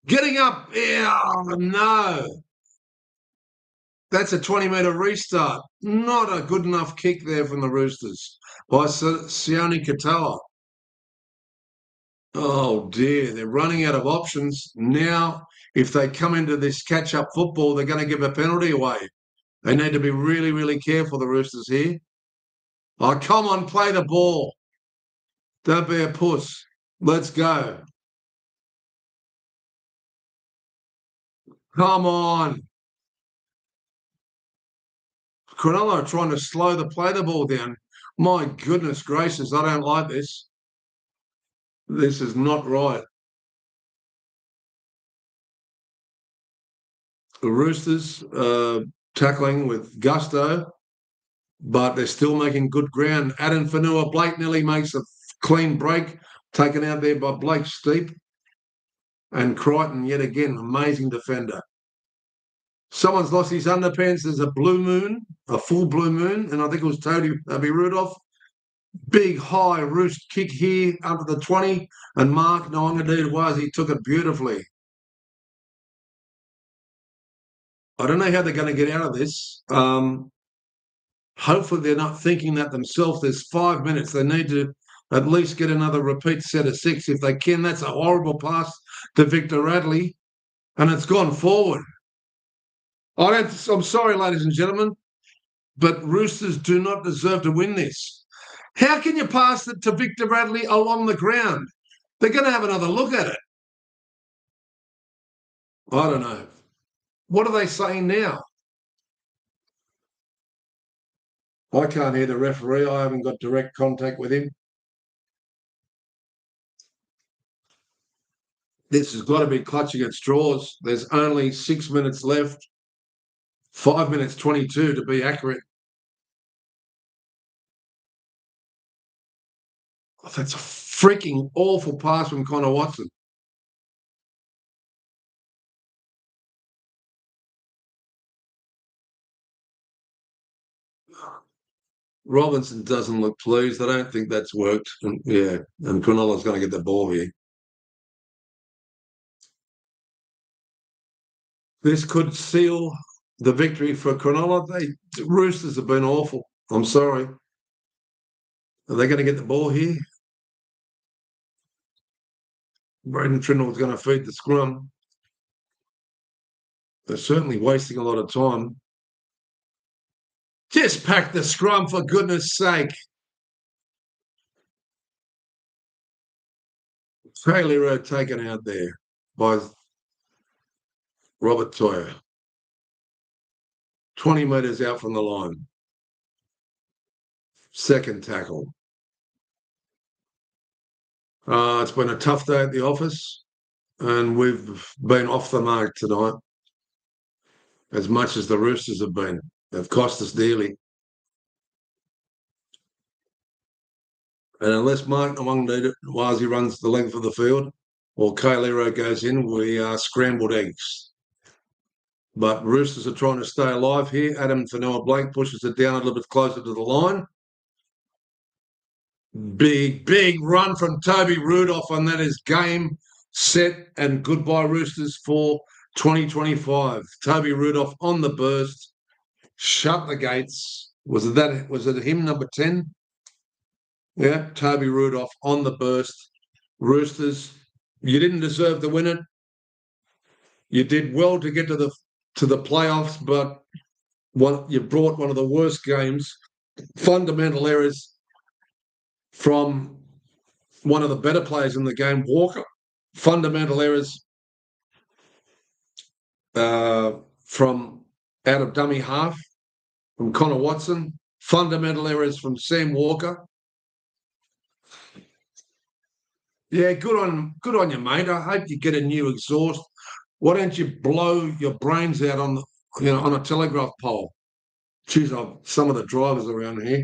Getting up. Oh, no. That's a 20-metre restart. Not a good enough kick there from the Roosters by Sione Katoa. Oh, dear. They're running out of options. Now, if they come into this catch-up football, they're going to give a penalty away. They need to be really, really careful, the Roosters here. Oh, come on, play the ball. Don't be a puss. Let's go. Come on. Cronulla are trying to play the ball down. My goodness gracious, I don't like this. This is not right. The Roosters tackling with gusto, but they're still making good ground. Adam Fanua-Blake nearly makes a clean break, taken out there by Blake Steep. And Crichton, yet again, amazing defender. Someone's lost his underpants. There's a blue moon, a full blue moon, and I think it was Toby Rudolph. Big high roost kick here under the 20, and Mark Nawanganawazi took it beautifully. I don't know how they're going to get out of this. Hopefully they're not thinking that themselves. There's 5 minutes. They need to at least get another repeat set of 6 if they can. That's a horrible pass to Victor Radley, and it's gone forward. I'm sorry, ladies and gentlemen, but Roosters do not deserve to win this. How can you pass it to Victor Radley along the ground? They're going to have another look at it. I don't know. What are they saying now? I can't hear the referee. I haven't got direct contact with him. This has got to be clutching at straws. There's only 6 minutes left. 5 minutes 22 to be accurate. Oh, that's a freaking awful pass from Connor Watson. Robinson doesn't look pleased. I don't think that's worked. And Cronulla's going to get the ball here. This could seal the victory for Cronulla. The Roosters have been awful. I'm sorry. Are they going to get the ball here? Braden Trindle's going to feed the scrum. They're certainly wasting a lot of time. Just pack the scrum, for goodness sake. Taylor taken out there by Robert Toyer. 20 metres out from the line. Second tackle. It's been a tough day at the office, and we've been off the mark tonight, as much as the Roosters have been. They've cost us dearly. And unless Mark Nawanganawazi runs the length of the field or Kailero goes in, we are scrambled eggs. But Roosters are trying to stay alive here. Adam Fanua-Blake pushes it down a little bit closer to the line. Big run from Toby Rudolph, and that is game, set, and goodbye Roosters for 2025. Toby Rudolph on the burst. Shut the gates. Was it him, number 10? Yeah, Toby Rudolph on the burst. Roosters, you didn't deserve to win it. You did well to get to the playoffs, but you brought one of the worst games. Fundamental errors from one of the better players in the game, Walker. Fundamental errors from out of dummy half from Connor Watson. Fundamental errors from Sam Walker. Yeah, good on you, mate. I hope you get a new exhaust. Why don't you blow your brains out on a telegraph pole? Geez, some of the drivers around here,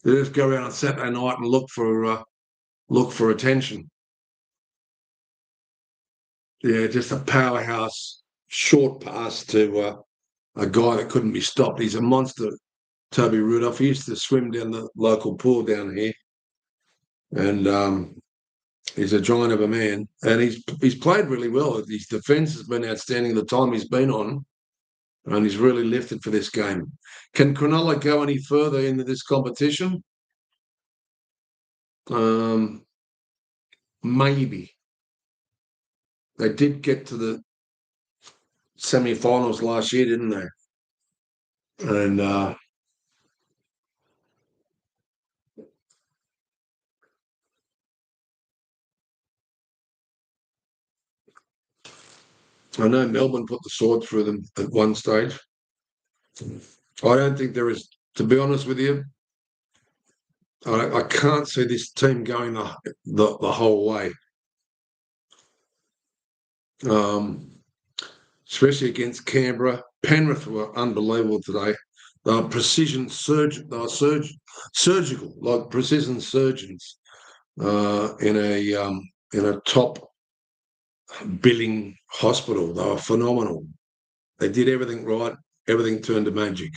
they just go around on Saturday night and look for attention. Yeah, just a powerhouse short pass to a guy that couldn't be stopped. He's a monster, Toby Rudolph. He used to swim down the local pool down here, and he's a giant of a man. And he's played really well. His defence has been outstanding the time he's been on, and he's really lifted for this game. Can Cronulla go any further into this competition? Maybe. They did get to the semi-finals last year, didn't they? And I know Melbourne put the sword through them at one stage. I don't think there is, to be honest with you, I can't see this team going the whole way. Especially against Canberra. Penrith were unbelievable today. They were surgical, like precision surgeons in a top billing hospital. They were phenomenal. They did everything right. Everything turned to magic.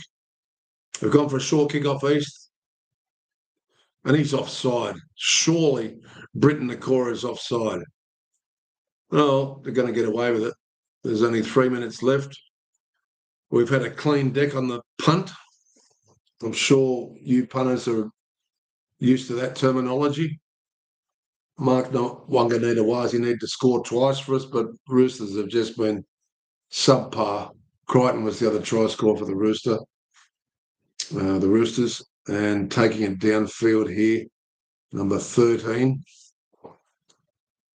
We've gone for a short kick off East, and he's offside. Surely Britton Nakora is offside. Well, they're going to get away with it. There's only 3 minutes left. We've had a clean deck on the punt. I'm sure you punters are used to that terminology. Mark Wanganita-Wasi need to score twice for us, but Roosters have just been subpar. Crichton was the other try scorer for the Roosters, and taking it downfield here, number 13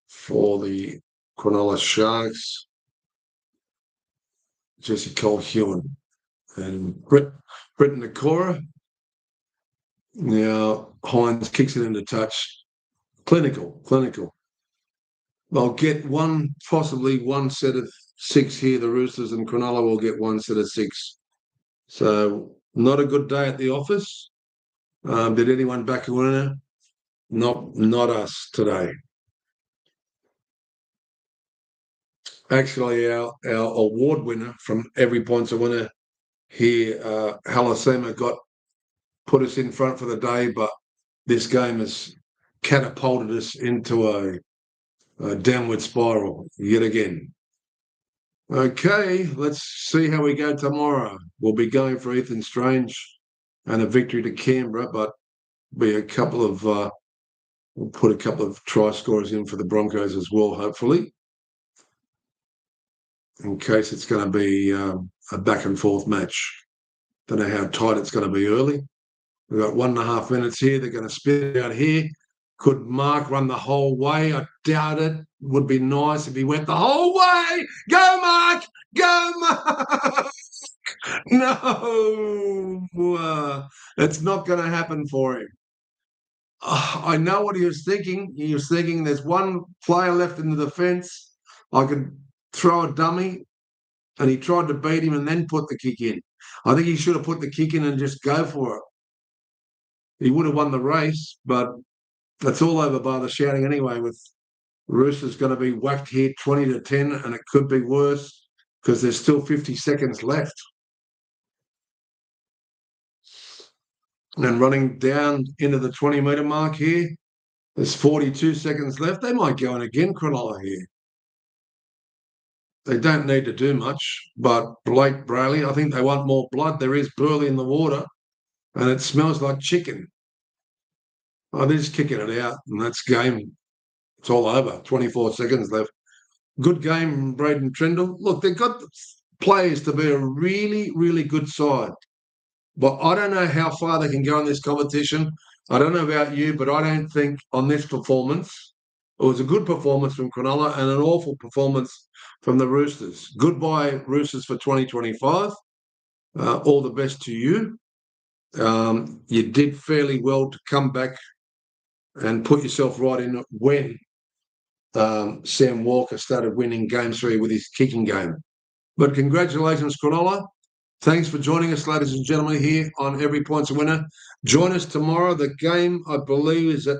for the Cronulla Sharks, Jesse Cole-Hewan. And Britton Nakora. Now, Hines kicks it into touch. Clinical. They'll get possibly one set of 6 here, the Roosters, and Cronulla will get one set of 6. So, not a good day at the office. Did anyone back a winner? Not us today. Actually, our award winner from Every Point's a Winner here, Halasema, put us in front for the day, but this game has catapulted us into a downward spiral yet again. Okay, let's see how we go tomorrow. We'll be going for Ethan Strange and a victory to Canberra, but we'll put a couple of try scorers in for the Broncos as well, hopefully, in case it's going to be a back and forth match. Don't know how tight it's going to be early. We've got 1.5 minutes here. They're going to spit out here. Could Mark run the whole way? I doubt it. Would be nice if he went the whole way. Go, Mark! Go, Mark! No, it's not going to happen for him. I know what he was thinking. He was thinking there's one player left in the defence. I could throw a dummy, and he tried to beat him and then put the kick in. I think he should have put the kick in and just go for it. He would have won the race, but that's all over by the shouting anyway, with Roosters going to be whacked here 20-10, and it could be worse because there's still 50 seconds left. And running down into the 20-metre mark here, there's 42 seconds left. They might go in again, Cronulla here. They don't need to do much, but Blake Brayley, I think they want more blood. There is burley in the water, and it smells like chicken. Oh, they're just kicking it out, and that's game. It's all over. 24 seconds left. Good game, Braden Trindle. Look, they've got players to be a really, really good side. But I don't know how far they can go in this competition. I don't know about you, but I don't think on this performance, it was a good performance from Cronulla and an awful performance from the Roosters. Goodbye, Roosters, for 2025. All the best to you. You did fairly well to come back and put yourself right in when Sam Walker started winning Game 3 with his kicking game. But congratulations, Cronulla. Thanks for joining us, ladies and gentlemen, here on Every Point's a Winner. Join us tomorrow. The game, I believe, is at,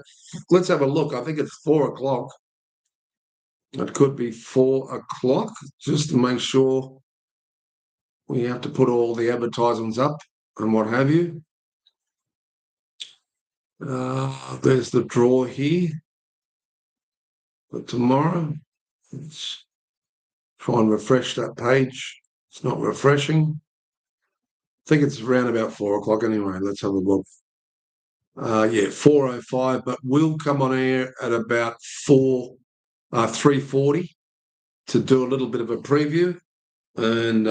let's have a look. I think it's 4 o'clock. It could be 4 o'clock, just to make sure we have to put all the advertisements up and what have you. There's the draw here for tomorrow. Let's try and refresh that page. It's not refreshing. I think it's around about 4 o'clock anyway. Let's have a look. 4:05, but we'll come on air at about 3:40 to do a little bit of a preview. And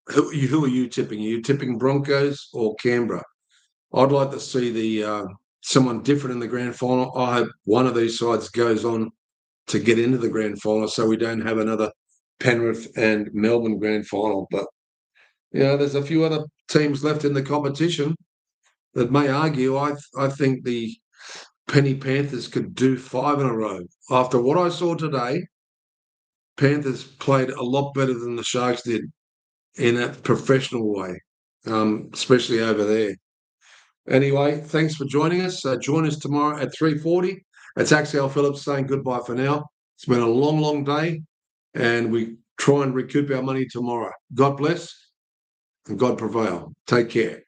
who are you tipping? Are you tipping Broncos or Canberra? I'd like to see the someone different in the grand final. I hope one of these sides goes on to get into the grand final, so we don't have another Penrith and Melbourne grand final. But there's a few other teams left in the competition that may argue. I think the Penny Panthers could do 5 in a row. After what I saw today, Panthers played a lot better than the Sharks did in a professional way, especially over there. Anyway, thanks for joining us. Join us tomorrow at 3:40. It's Axel Phillips saying goodbye for now. It's been a long, long day, and we try and recoup our money tomorrow. God bless and God prevail. Take care.